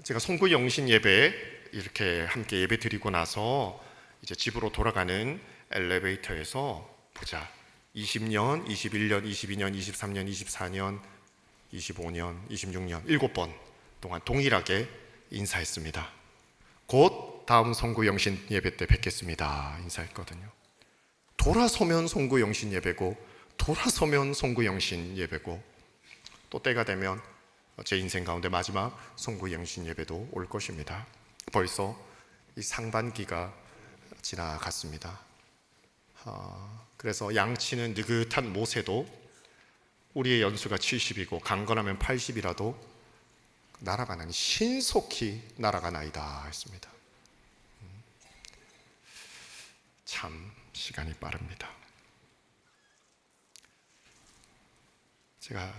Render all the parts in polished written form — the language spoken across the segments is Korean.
제가 송구 영신 예배 이렇게 함께 예배 드리고 나서 이제 집으로 돌아가는 엘리베이터에서 보자. 20년, 21년, 22년, 23년, 24년, 25년, 26년 7번 동안 동일하게 인사했습니다. 곧 다음 송구 영신 예배 때 뵙겠습니다 인사했거든요. 돌아서면 송구 영신 예배고 돌아서면 송구 영신 예배고 또 때가 되면 제 인생 가운데 마지막 송구 영신 예배도 올 것입니다. 벌써 이 상반기가 지나갔습니다. 그래서 양치는 느긋한 모세도 우리의 연수가 70이고 강건하면 80이라도 날아가는 신속히 날아가나이다 했습니다. 참 시간이 빠릅니다. 제가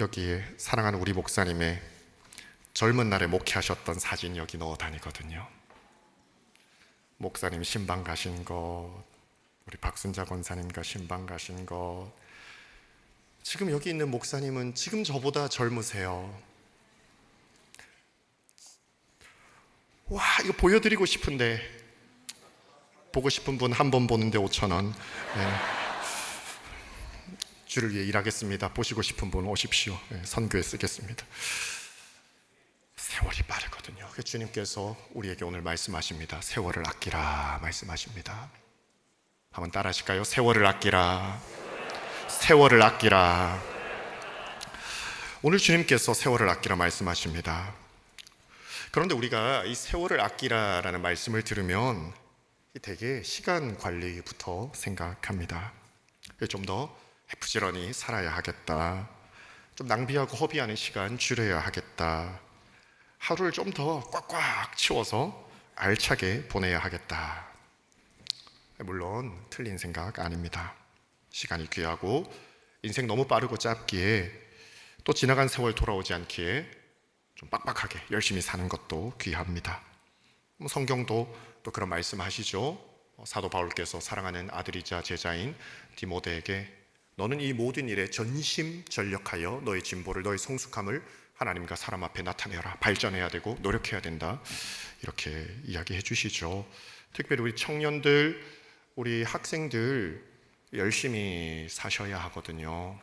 여기에 사랑하는 우리 목사님의 젊은 날에 목회하셨던 사진 여기 넣어 다니거든요. 목사님 신방 가신 것, 우리 박순자 권사님과 신방 가신 것. 지금 여기 있는 목사님은 지금 저보다 젊으세요. 와, 이거 보여드리고 싶은데 보고 싶은 분 한 번 보는데 5,000원. 네. 주를 위해 일하겠습니다. 보시고 싶은 분 오십시오. 네, 선교에 쓰겠습니다. 세월이 빠르거든요. 주님께서 우리에게 오늘 말씀하십니다. 세월을 아끼라 말씀하십니다. 한번 따라 하실까요? 세월을 아끼라. 세월을 아끼라. 오늘 주님께서 세월을 아끼라 말씀하십니다. 그런데 우리가 이 세월을 아끼라라는 말씀을 들으면 되게 시간 관리부터 생각합니다. 좀 더 부지런히 살아야 하겠다. 좀 낭비하고 허비하는 시간 줄여야 하겠다. 하루를 좀 더 꽉꽉 채워서 알차게 보내야 하겠다. 물론 틀린 생각 아닙니다. 시간이 귀하고 인생 너무 빠르고 짧기에 또 지나간 세월 돌아오지 않기에 좀 빡빡하게 열심히 사는 것도 귀합니다. 성경도 또 그런 말씀하시죠. 사도 바울께서 사랑하는 아들이자 제자인 디모데에게 너는 이 모든 일에 전심전력하여 너의 진보를, 너의 성숙함을 하나님과 사람 앞에 나타내라. 발전해야 되고 노력해야 된다. 이렇게 이야기해 주시죠. 특별히 우리 청년들, 우리 학생들 열심히 사셔야 하거든요.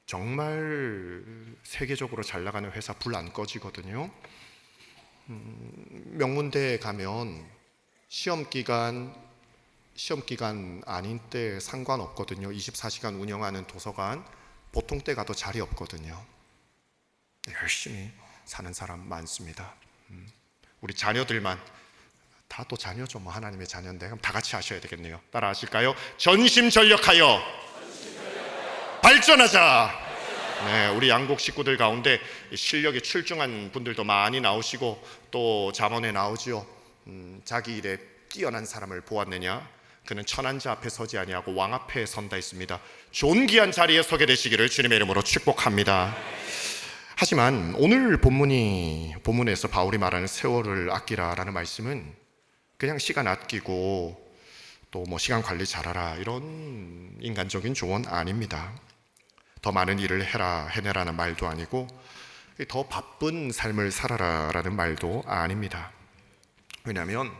정말 세계적으로 잘 나가는 회사 불 안 꺼지거든요. 명문대에 가면 시험기간 아닌 때 상관없거든요. 24시간 운영하는 도서관 보통 때 가도 자리 없거든요. 열심히 사는 사람 많습니다. 우리 자녀들만 다 또 자녀죠. 뭐 하나님의 자녀인데 그럼 다 같이 하셔야 되겠네요. 따라 하실까요? 전심전력하여 발전하자. 네, 우리 양곡 식구들 가운데 실력이 출중한 분들도 많이 나오시고 또 잠언에 나오지요. 자기 일에 뛰어난 사람을 보았느냐? 그는 천한 자 앞에 서지 아니하고 왕 앞에 선다 했습니다. 존귀한 자리에 서게 되시기를 주님의 이름으로 축복합니다. 하지만 오늘 본문에서 바울이 말하는 세월을 아끼라라는 말씀은 그냥 시간 아끼고 또 뭐 시간 관리 잘하라 이런 인간적인 조언 아닙니다. 더 많은 일을 해내라는 말도 아니고 더 바쁜 삶을 살아라라는 말도 아닙니다. 왜냐하면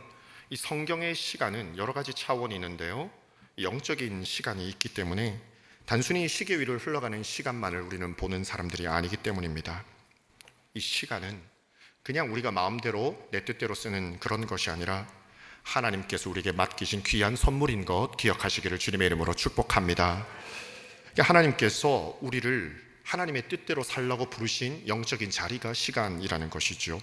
이 성경의 시간은 여러 가지 차원이 있는데요. 영적인 시간이 있기 때문에 단순히 시계 위를 흘러가는 시간만을 우리는 보는 사람들이 아니기 때문입니다. 이 시간은 그냥 우리가 마음대로 내 뜻대로 쓰는 그런 것이 아니라 하나님께서 우리에게 맡기신 귀한 선물인 것 기억하시기를 주님의 이름으로 축복합니다. 하나님께서 우리를 하나님의 뜻대로 살라고 부르신 영적인 자리가 시간이라는 것이죠.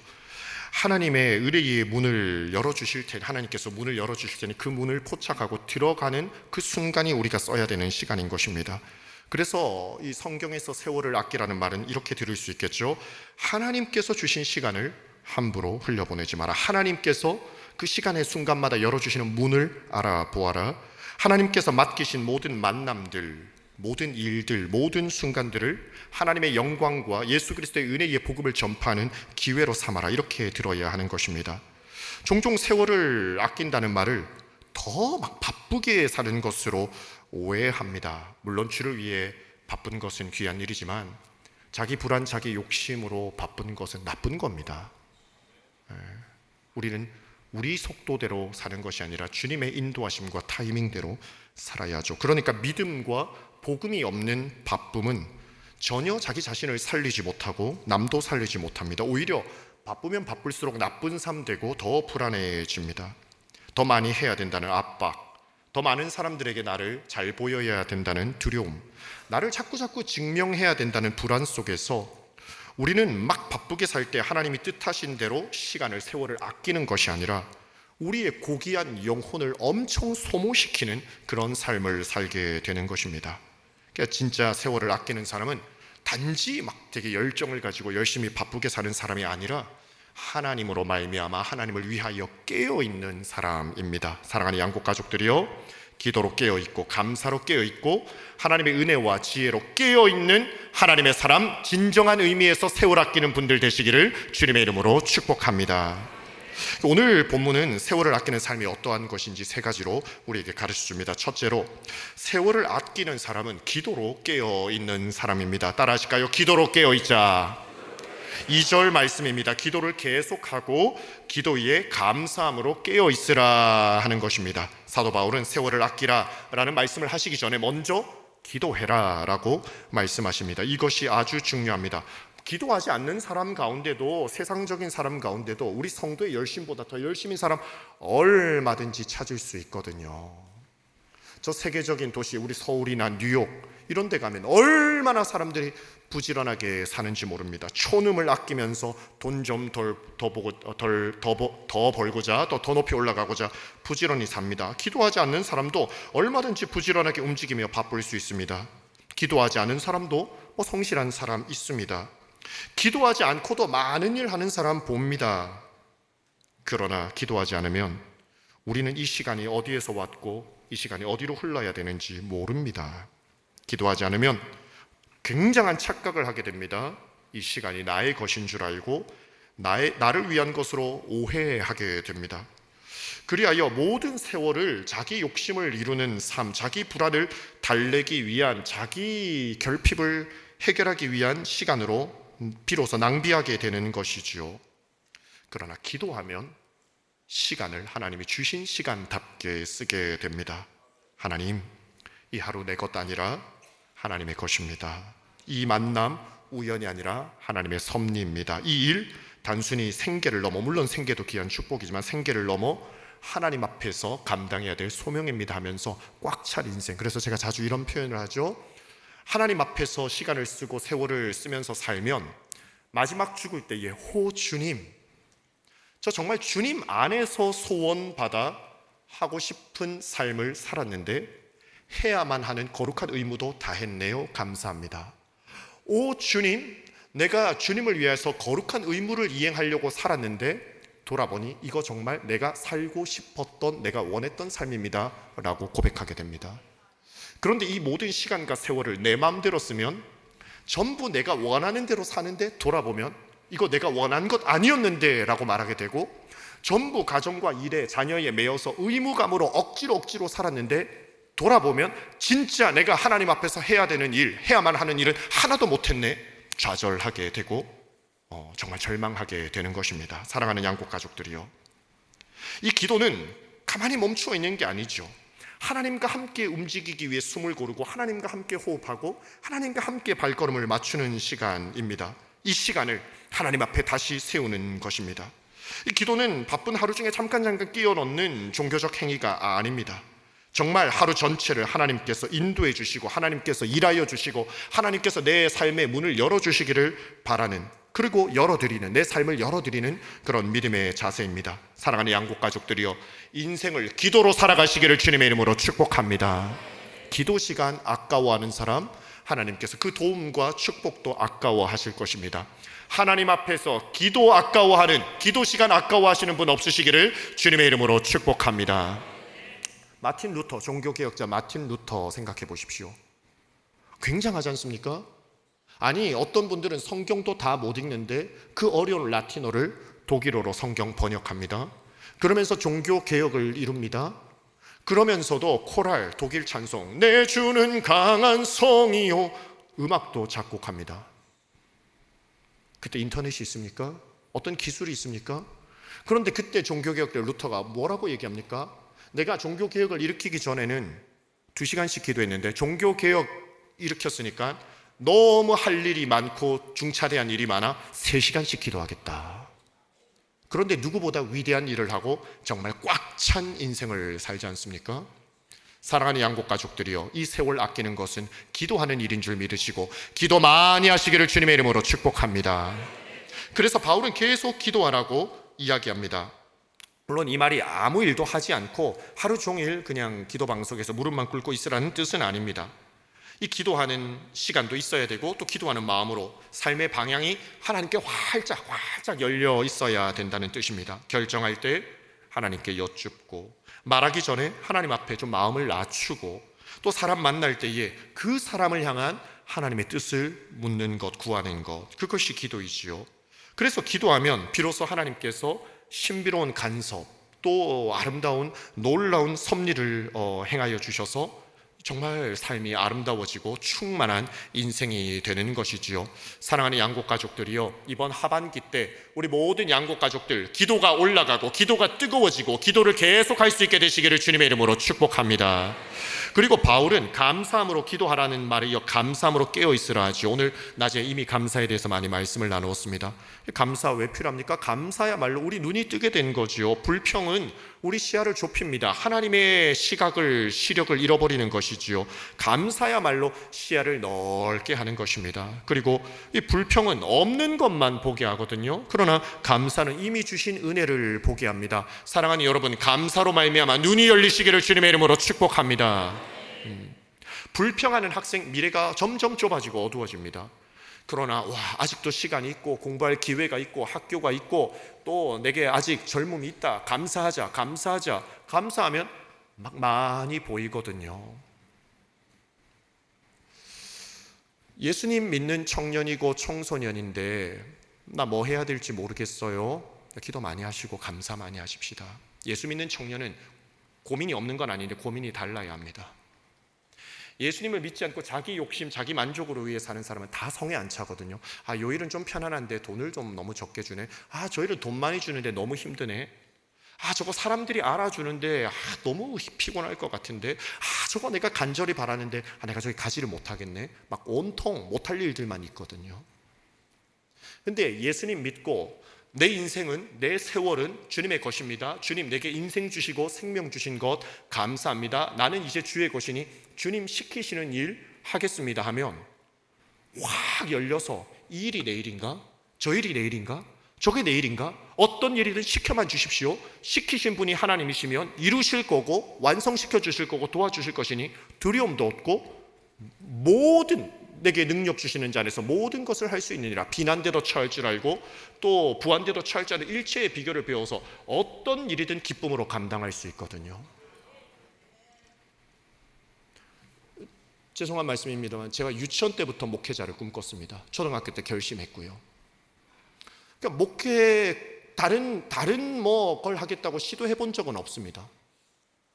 하나님의 의뢰의 문을 열어주실 테니 하나님께서 문을 열어주실 테니 그 문을 포착하고 들어가는 그 순간이 우리가 써야 되는 시간인 것입니다. 그래서 이 성경에서 세월을 아끼라는 말은 이렇게 들을 수 있겠죠. 하나님께서 주신 시간을 함부로 흘려보내지 마라. 하나님께서 그 시간의 순간마다 열어주시는 문을 알아보아라. 하나님께서 맡기신 모든 만남들, 모든 일들, 모든 순간들을 하나님의 영광과 예수 그리스도의 은혜의 복음을 전파하는 기회로 삼아라. 이렇게 들어야 하는 것입니다. 종종 세월을 아낀다는 말을 더 막 바쁘게 사는 것으로 오해합니다. 물론 주를 위해 바쁜 것은 귀한 일이지만 자기 불안, 자기 욕심으로 바쁜 것은 나쁜 겁니다. 우리는 우리 속도대로 사는 것이 아니라 주님의 인도하심과 타이밍대로 살아야죠. 그러니까 믿음과 복음이 없는 바쁨은 전혀 자기 자신을 살리지 못하고 남도 살리지 못합니다. 오히려 바쁘면 바쁠수록 나쁜 삶 되고 더 불안해집니다. 더 많이 해야 된다는 압박, 더 많은 사람들에게 나를 잘 보여야 된다는 두려움, 나를 자꾸 증명해야 된다는 불안 속에서 우리는 막 바쁘게 살 때 하나님이 뜻하신 대로 시간을, 세월을 아끼는 것이 아니라 우리의 고귀한 영혼을 엄청 소모시키는 그런 삶을 살게 되는 것입니다. 그러니까 진짜 세월을 아끼는 사람은 단지 막 되게 열정을 가지고 열심히 바쁘게 사는 사람이 아니라 하나님으로 말미암아 하나님을 위하여 깨어있는 사람입니다. 사랑하는 양국 가족들이요, 기도로 깨어있고 감사로 깨어있고 하나님의 은혜와 지혜로 깨어있는 하나님의 사람, 진정한 의미에서 세월 아끼는 분들 되시기를 주님의 이름으로 축복합니다. 오늘 본문은 세월을 아끼는 삶이 어떠한 것인지 세 가지로 우리에게 가르쳐줍니다. 첫째로, 세월을 아끼는 사람은 기도로 깨어있는 사람입니다. 따라 하실까요? 기도로 깨어있자. 2절 말씀입니다. 기도를 계속하고 기도 위에 감사함으로 깨어있으라 하는 것입니다. 사도 바울은 세월을 아끼라 라는 말씀을 하시기 전에 먼저 기도해라 라고 말씀하십니다. 이것이 아주 중요합니다. 기도하지 않는 사람 가운데도, 세상적인 사람 가운데도 우리 성도의 열심보다 더 열심인 사람 얼마든지 찾을 수 있거든요. 저 세계적인 도시, 우리 서울이나 뉴욕 이런 데 가면 얼마나 사람들이 부지런하게 사는지 모릅니다. 촌음을 아끼면서 돈 좀 더 벌고자, 더 높이 올라가고자 부지런히 삽니다. 기도하지 않는 사람도 얼마든지 부지런하게 움직이며 바쁠 수 있습니다. 기도하지 않은 사람도 성실한 사람 있습니다. 기도하지 않고도 많은 일 하는 사람 봅니다. 그러나 기도하지 않으면 우리는 이 시간이 어디에서 왔고 이 시간이 어디로 흘러야 되는지 모릅니다. 기도하지 않으면 굉장한 착각을 하게 됩니다. 이 시간이 나의 것인 줄 알고 나를 위한 것으로 오해하게 됩니다. 그리하여 모든 세월을 자기 욕심을 이루는 삶, 자기 불안을 달래기 위한, 자기 결핍을 해결하기 위한 시간으로 비로소 낭비하게 되는 것이지요. 그러나 기도하면 시간을 하나님이 주신 시간답게 쓰게 됩니다. 하나님, 이 하루 내 것 아니라 하나님의 것입니다. 이 만남 우연이 아니라 하나님의 섭리입니다. 이 일 단순히 생계를 넘어, 물론 생계도 귀한 축복이지만 생계를 넘어 하나님 앞에서 감당해야 될 소명입니다 하면서 꽉 찰 인생. 그래서 제가 자주 이런 표현을 하죠. 하나님 앞에서 시간을 쓰고 세월을 쓰면서 살면 마지막 죽을 때에 주님, 저 정말 주님 안에서 소원받아 하고 싶은 삶을 살았는데 해야만 하는 거룩한 의무도 다 했네요. 감사합니다. 주님, 내가 주님을 위해서 거룩한 의무를 이행하려고 살았는데 돌아보니 이거 정말 내가 살고 싶었던, 내가 원했던 삶입니다 라고 고백하게 됩니다. 그런데 이 모든 시간과 세월을 내 마음대로 쓰면 전부 내가 원하는 대로 사는데 돌아보면 이거 내가 원한 것 아니었는데 라고 말하게 되고, 전부 가정과 일에, 자녀에 매여서 의무감으로 억지로 살았는데 돌아보면 진짜 내가 하나님 앞에서 해야 되는 일, 해야만 하는 일은 하나도 못했네, 좌절하게 되고 정말 절망하게 되는 것입니다. 사랑하는 양국 가족들이요, 이 기도는 가만히 멈추어 있는 게 아니죠. 하나님과 함께 움직이기 위해 숨을 고르고 하나님과 함께 호흡하고 하나님과 함께 발걸음을 맞추는 시간입니다. 이 시간을 하나님 앞에 다시 세우는 것입니다. 이 기도는 바쁜 하루 중에 잠깐 끼워 넣는 종교적 행위가 아닙니다. 정말 하루 전체를 하나님께서 인도해 주시고 하나님께서 일하여 주시고 하나님께서 내 삶의 문을 열어주시기를 바라는, 그리고 열어드리는, 내 삶을 열어드리는 그런 믿음의 자세입니다. 사랑하는 양국 가족들이여, 인생을 기도로 살아가시기를 주님의 이름으로 축복합니다. 기도 시간 아까워하는 사람, 하나님께서 그 도움과 축복도 아까워하실 것입니다. 하나님 앞에서 기도 아까워하는, 기도 시간 아까워하시는 분 없으시기를 주님의 이름으로 축복합니다. 마틴 루터, 종교개혁자 마틴 루터 생각해 보십시오. 굉장하지 않습니까? 아니, 어떤 분들은 성경도 다 못 읽는데 그 어려운 라틴어를 독일어로 성경 번역합니다. 그러면서 종교개혁을 이룹니다. 그러면서도 코랄, 독일 찬송, 내 주는 강한 성이요, 음악도 작곡합니다. 그때 인터넷이 있습니까? 어떤 기술이 있습니까? 그런데 그때 종교개혁 때 루터가 뭐라고 얘기합니까? 내가 종교개혁을 일으키기 전에는 2시간씩 기도했는데 종교개혁 일으켰으니까 너무 할 일이 많고 중차대한 일이 많아 3시간씩 기도하겠다. 그런데 누구보다 위대한 일을 하고 정말 꽉 찬 인생을 살지 않습니까? 사랑하는 양곡 가족들이여, 이 세월 아끼는 것은 기도하는 일인 줄 믿으시고 기도 많이 하시기를 주님의 이름으로 축복합니다. 그래서 바울은 계속 기도하라고 이야기합니다. 물론 이 말이 아무 일도 하지 않고 하루 종일 그냥 기도 방석에서 무릎만 꿇고 있으라는 뜻은 아닙니다. 이 기도하는 시간도 있어야 되고 또 기도하는 마음으로 삶의 방향이 하나님께 활짝 열려 있어야 된다는 뜻입니다. 결정할 때 하나님께 여쭙고, 말하기 전에 하나님 앞에 좀 마음을 낮추고, 또 사람 만날 때에 그 사람을 향한 하나님의 뜻을 묻는 것, 구하는 것, 그것이 기도이지요. 그래서 기도하면 비로소 하나님께서 신비로운 간섭, 또 아름다운 놀라운 섭리를 행하여 주셔서 정말 삶이 아름다워지고 충만한 인생이 되는 것이지요. 사랑하는 양곡 가족들이요, 이번 하반기 때 우리 모든 양곡 가족들 기도가 올라가고 기도가 뜨거워지고 기도를 계속할 수 있게 되시기를 주님의 이름으로 축복합니다. 그리고 바울은 감사함으로 기도하라는 말에 이어 감사함으로 깨어있으라 하죠. 오늘 낮에 이미 감사에 대해서 많이 말씀을 나누었습니다. 감사 왜 필요합니까? 감사야말로 우리 눈이 뜨게 된 거지요. 불평은 우리 시야를 좁힙니다. 하나님의 시력을 잃어버리는 것이지요. 감사야말로 시야를 넓게 하는 것입니다. 그리고 이 불평은 없는 것만 보게 하거든요. 그러나 감사는 이미 주신 은혜를 보게 합니다. 사랑하는 여러분, 감사로 말미암아 눈이 열리시기를 주님의 이름으로 축복합니다. 불평하는 학생, 미래가 점점 좁아지고 어두워집니다. 그러나 아직도 시간이 있고 공부할 기회가 있고 학교가 있고 또 내게 아직 젊음이 있다, 감사하자. 감사하면 막 많이 보이거든요. 예수님 믿는 청년이고 청소년인데 나 뭐 해야 될지 모르겠어요. 기도 많이 하시고 감사 많이 하십시다. 예수 믿는 청년은 고민이 없는 건 아닌데 고민이 달라야 합니다. 예수님을 믿지 않고 자기 욕심, 자기 만족으로 위해 사는 사람은 다 성에 안 차거든요. 요 일은 좀 편안한데 돈을 좀 너무 적게 주네. 저 일은 돈 많이 주는데 너무 힘드네. 저거 사람들이 알아주는데 너무 피곤할 것 같은데. 저거 내가 간절히 바라는데 내가 저기 가지를 못하겠네. 막 온통 못할 일들만 있거든요. 근데 예수님 믿고 내 인생은, 내 세월은 주님의 것입니다. 주님 내게 인생 주시고 생명 주신 것 감사합니다. 나는 이제 주의 것이니 주님 시키시는 일 하겠습니다 하면 확 열려서 이 일이 내일인가? 저 일이 내일인가? 저게 내일인가? 어떤 일이든 시켜만 주십시오. 시키신 분이 하나님이시면 이루실 거고 완성시켜 주실 거고 도와주실 것이니 두려움도 없고 모든 내게 능력 주시는 자 안에서 모든 것을 할 수 있느니라. 비난대도 처할 줄 알고 또 부한대도 처할 줄 아는 일체의 비결을 배워서 어떤 일이든 기쁨으로 감당할 수 있거든요. 죄송한 말씀입니다만 제가 유치원 때부터 목회자를 꿈꿨습니다. 초등학교 때 결심했고요. 그러니까 다른 걸 하겠다고 시도해 본 적은 없습니다.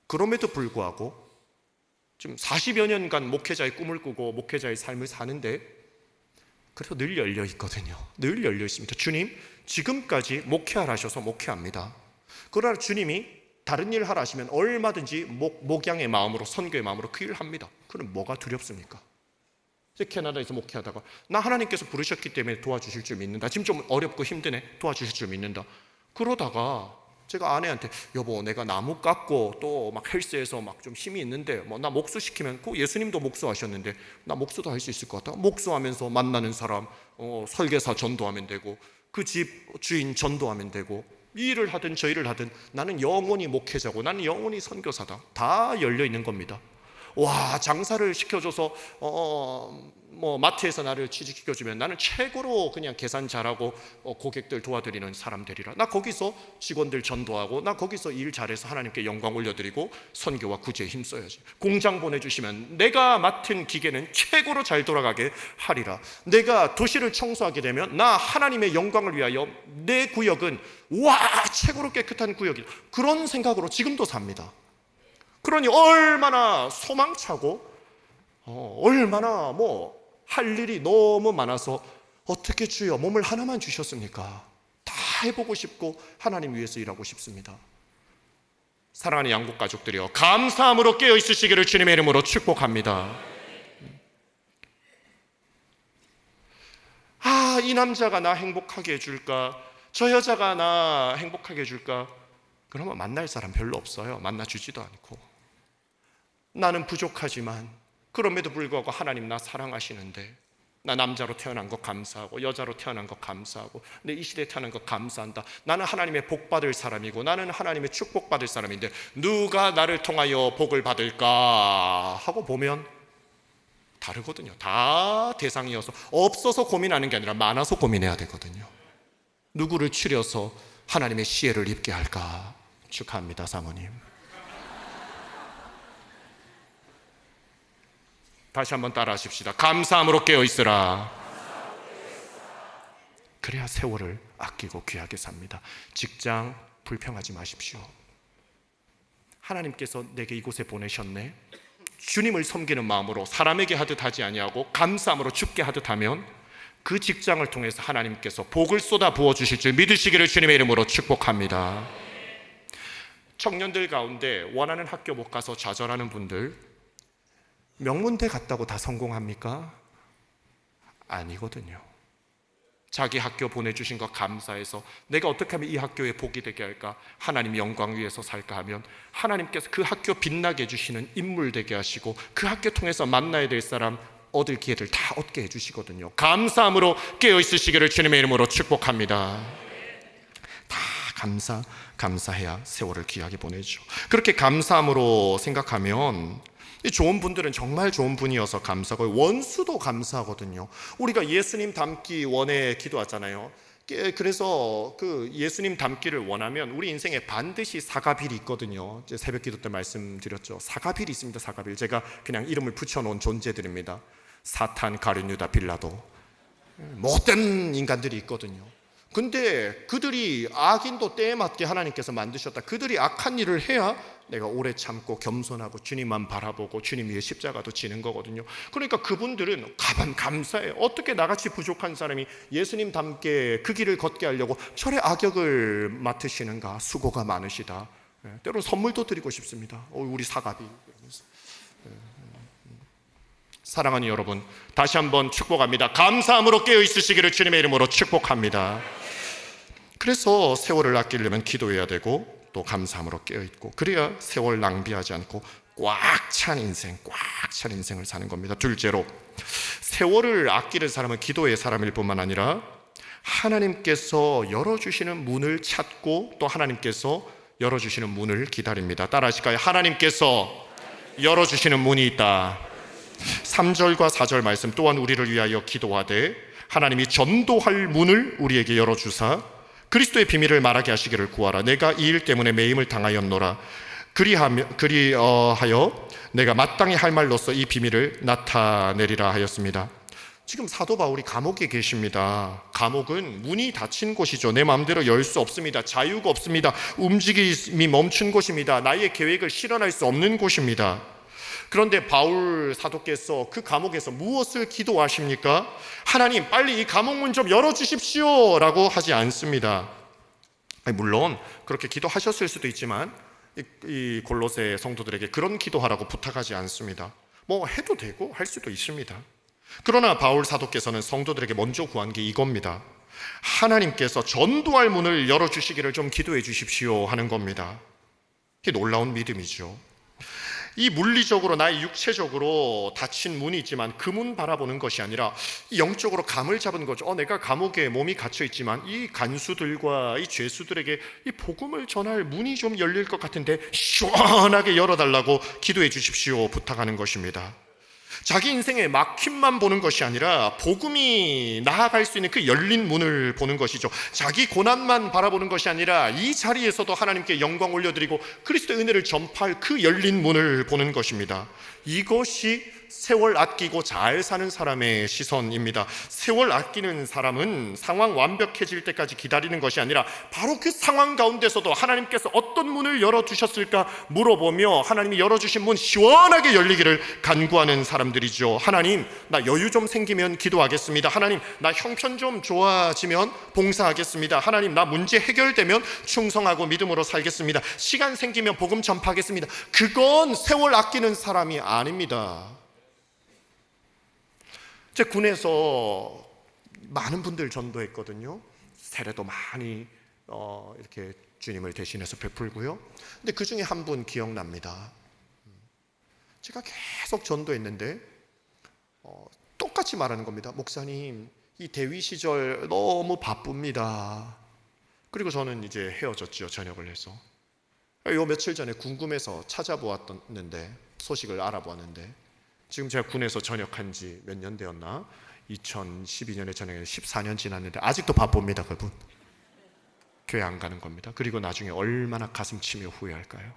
그럼에도 불구하고 지금 40여 년간 목회자의 꿈을 꾸고 목회자의 삶을 사는데 그래도 늘 열려 있거든요. 늘 열려 있습니다. 주님, 지금까지 목회하라 하셔서 목회합니다. 그러나 주님이 다른 일 하라 하시면 얼마든지 목양의 마음으로, 선교의 마음으로 그 일을 합니다. 그럼 뭐가 두렵습니까? 캐나다에서 목회하다가 나 하나님께서 부르셨기 때문에 도와주실 줄 믿는다. 지금 좀 어렵고 힘드네. 도와주실 줄 믿는다. 그러다가 제가 아내한테 여보 내가 나무 깎고 또 막 헬스에서 막 좀 힘이 있는데 나 목수시키면 예수님도 목수하셨는데 나 목수도 할 수 있을 것 같다. 목수하면서 만나는 사람 설계사 전도하면 되고 그 집 주인 전도하면 되고 이 일을 하든 저 일을 하든 나는 영원히 목회자고 나는 영원히 선교사다. 다 열려 있는 겁니다. 장사를 시켜줘서 마트에서 나를 취직시켜주면 나는 최고로 그냥 계산 잘하고 고객들 도와드리는 사람 되리라. 나 거기서 직원들 전도하고 나 거기서 일 잘해서 하나님께 영광 올려드리고 선교와 구제에 힘써야지. 공장 보내주시면 내가 맡은 기계는 최고로 잘 돌아가게 하리라. 내가 도시를 청소하게 되면 나 하나님의 영광을 위하여 내 구역은 최고로 깨끗한 구역이다. 그런 생각으로 지금도 삽니다. 그러니 얼마나 소망차고 얼마나 할 일이 너무 많아서 어떻게 주여 몸을 하나만 주셨습니까? 다 해보고 싶고 하나님 위해서 일하고 싶습니다. 사랑하는 양국 가족들이여, 감사함으로 깨어 있으시기를 주님의 이름으로 축복합니다. 이 남자가 나 행복하게 해줄까? 저 여자가 나 행복하게 해줄까? 그러면 만날 사람 별로 없어요. 만나주지도 않고. 나는 부족하지만 그럼에도 불구하고 하나님 나 사랑하시는데, 나 남자로 태어난 것 감사하고 여자로 태어난 것 감사하고 내 이 시대에 태어난 것 감사한다. 나는 하나님의 복 받을 사람이고 나는 하나님의 축복 받을 사람인데 누가 나를 통하여 복을 받을까 하고 보면 다르거든요. 다 대상이어서 없어서 고민하는 게 아니라 많아서 고민해야 되거든요. 누구를 추려서 하나님의 시혜를 입게 할까? 축하합니다, 사모님. 다시 한번 따라 하십시다. 감사함으로 깨어 있으라. 그래야 세월을 아끼고 귀하게 삽니다. 직장 불평하지 마십시오. 하나님께서 내게 이곳에 보내셨네. 주님을 섬기는 마음으로 사람에게 하듯 하지 아니하고 감사함으로 주께 하듯 하면 그 직장을 통해서 하나님께서 복을 쏟아 부어 주실 줄 믿으시기를 주님의 이름으로 축복합니다. 청년들 가운데 원하는 학교 못 가서 좌절하는 분들, 명문대 갔다고 다 성공합니까? 아니거든요. 자기 학교 보내주신 것 감사해서 내가 어떻게 하면 이 학교에 복이 되게 할까? 하나님 영광 위해서 살까 하면 하나님께서 그 학교 빛나게 해주시는 인물 되게 하시고 그 학교 통해서 만나야 될 사람, 얻을 기회를 다 얻게 해주시거든요. 감사함으로 깨어있으시기를 주님의 이름으로 축복합니다. 다 감사해야 세월을 귀하게 보내죠. 그렇게 감사함으로 생각하면 좋은 분들은 정말 좋은 분이어서 감사하고 원수도 감사하거든요. 우리가 예수님 닮기 원해 기도하잖아요. 그래서 그 예수님 닮기를 원하면 우리 인생에 반드시 사가빌이 있거든요. 이제 새벽 기도 때 말씀드렸죠. 사가빌이 있습니다. 사가빌. 제가 그냥 이름을 붙여놓은 존재들입니다. 사탄, 가룟, 유다, 빌라도. 못된 인간들이 있거든요. 근데 그들이 악인도 때에 맞게 하나님께서 만드셨다. 그들이 악한 일을 해야 내가 오래 참고 겸손하고 주님만 바라보고 주님 위에 십자가도 지는 거거든요. 그러니까 그분들은 감사해요. 어떻게 나같이 부족한 사람이 예수님 닮게 그 길을 걷게 하려고 철의 악역을 맡으시는가. 수고가 많으시다. 때로는 선물도 드리고 싶습니다. 우리 사가비. 사랑하는 여러분, 다시 한번 축복합니다. 감사함으로 깨어있으시기를 주님의 이름으로 축복합니다. 그래서 세월을 아끼려면 기도해야 되고 또 감사함으로 깨어있고, 그래야 세월 낭비하지 않고 꽉 찬 인생을 사는 겁니다. 둘째로, 세월을 아끼는 사람은 기도의 사람일 뿐만 아니라 하나님께서 열어주시는 문을 찾고 또 하나님께서 열어주시는 문을 기다립니다. 따라 하실까요? 하나님께서 열어주시는 문이 있다. 3절과 4절 말씀, 또한 우리를 위하여 기도하되 하나님이 전도할 문을 우리에게 열어주사 그리스도의 비밀을 말하게 하시기를 구하라. 내가 이 일 때문에 매임을 당하였노라. 그리하여 내가 마땅히 할 말로써 이 비밀을 나타내리라 하였습니다. 지금 사도 바울이 감옥에 계십니다. 감옥은 문이 닫힌 곳이죠. 내 마음대로 열 수 없습니다. 자유가 없습니다. 움직임이 멈춘 곳입니다. 나의 계획을 실현할 수 없는 곳입니다. 그런데 바울 사도께서 그 감옥에서 무엇을 기도하십니까? 하나님, 빨리 이 감옥문 좀 열어주십시오 라고 하지 않습니다. 물론 그렇게 기도하셨을 수도 있지만 이 골로새 성도들에게 그런 기도하라고 부탁하지 않습니다. 뭐 해도 되고 할 수도 있습니다. 그러나 바울 사도께서는 성도들에게 먼저 구한 게 이겁니다. 하나님께서 전도할 문을 열어주시기를 좀 기도해 주십시오 하는 겁니다. 이게 놀라운 믿음이죠. 이 물리적으로 나의 육체적으로 닫힌 문이 있지만 그 문 바라보는 것이 아니라 영적으로 감을 잡은 거죠. 내가 감옥에 몸이 갇혀 있지만 이 간수들과 이 죄수들에게 이 복음을 전할 문이 좀 열릴 것 같은데 시원하게 열어달라고 기도해 주십시오 부탁하는 것입니다. 자기 인생의 막힘만 보는 것이 아니라 복음이 나아갈 수 있는 그 열린 문을 보는 것이죠. 자기 고난만 바라보는 것이 아니라 이 자리에서도 하나님께 영광 올려드리고 그리스도의 은혜를 전파할 그 열린 문을 보는 것입니다. 이것이 세월 아끼고 잘 사는 사람의 시선입니다. 세월 아끼는 사람은 상황 완벽해질 때까지 기다리는 것이 아니라 바로 그 상황 가운데서도 하나님께서 어떤 문을 열어두셨을까 물어보며 하나님이 열어주신 문 시원하게 열리기를 간구하는 사람들이죠. 하나님, 나 여유 좀 생기면 기도하겠습니다. 하나님, 나 형편 좀 좋아지면 봉사하겠습니다. 하나님, 나 문제 해결되면 충성하고 믿음으로 살겠습니다. 시간 생기면 복음 전파하겠습니다. 그건 세월 아끼는 사람이 아닙니다. 제 군에서 많은 분들 전도했거든요. 세례도 많이 이렇게 주님을 대신해서 베풀고요. 근데 그 중에 한 분 기억납니다. 제가 계속 전도했는데 똑같이 말하는 겁니다. 목사님, 이 대위 시절 너무 바쁩니다. 그리고 저는 이제 헤어졌죠. 전역을 해서. 요 며칠 전에 궁금해서 찾아보았는데, 소식을 알아보았는데, 지금 제가 군에서 전역한 지 몇 년 되었나? 2012년에 전역해서 14년 지났는데 아직도 바쁩니다. 그분 교회 안 가는 겁니다. 그리고 나중에 얼마나 가슴 치며 후회할까요?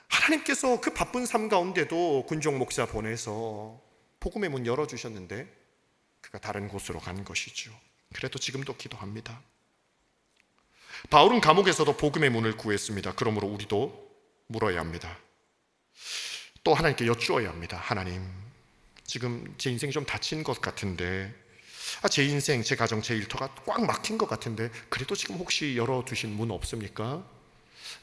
하나님께서 그 바쁜 삶 가운데도 군종 목사 보내서 복음의 문 열어주셨는데 그가 다른 곳으로 간 것이죠. 그래도 지금도 기도합니다. 바울은 감옥에서도 복음의 문을 구했습니다. 그러므로 우리도 물어야 합니다. 또 하나님께 여쭈어야 합니다. 하나님, 지금 제 인생이 좀 다친 것 같은데, 제 인생, 제 가정, 제 일터가 꽉 막힌 것 같은데 그래도 지금 혹시 열어두신 문 없습니까?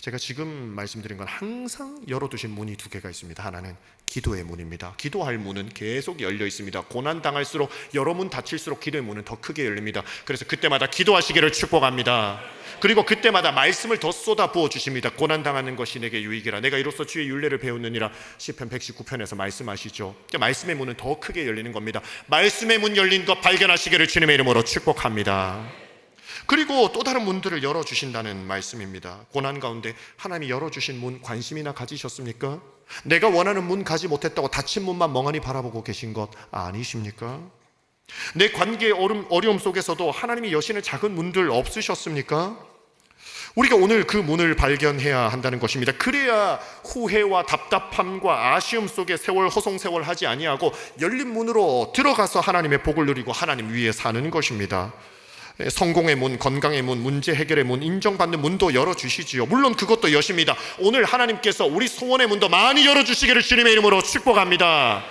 제가 지금 말씀드린 건 항상 열어두신 문이 두 개가 있습니다. 하나는 기도의 문입니다. 기도할 문은 계속 열려 있습니다. 고난당할수록 여러 문 닫힐수록 기도의 문은 더 크게 열립니다. 그래서 그때마다 기도하시기를 축복합니다. 그리고 그때마다 말씀을 더 쏟아 부어 주십니다. 고난당하는 것이 내게 유익이라 내가 이로써 주의 율례를 배우느니라 시편 119편에서 말씀하시죠. 말씀의 문은 더 크게 열리는 겁니다. 말씀의 문 열린 것 발견하시기를 주님의 이름으로 축복합니다. 그리고 또 다른 문들을 열어주신다는 말씀입니다. 고난 가운데 하나님이 열어주신 문 관심이나 가지셨습니까? 내가 원하는 문 가지 못했다고 닫힌 문만 멍하니 바라보고 계신 것 아니십니까? 내 관계의 어려움 속에서도 하나님이 여시는 작은 문들 없으셨습니까? 우리가 오늘 그 문을 발견해야 한다는 것입니다. 그래야 후회와 답답함과 아쉬움 속에 세월 허송세월 하지 아니하고 열린 문으로 들어가서 하나님의 복을 누리고 하나님 위에 사는 것입니다. 성공의 문, 건강의 문, 문제 해결의 문, 인정받는 문도 열어주시지요. 물론 그것도 여십니다. 오늘 하나님께서 우리 소원의 문도 많이 열어주시기를 주님의 이름으로 축복합니다.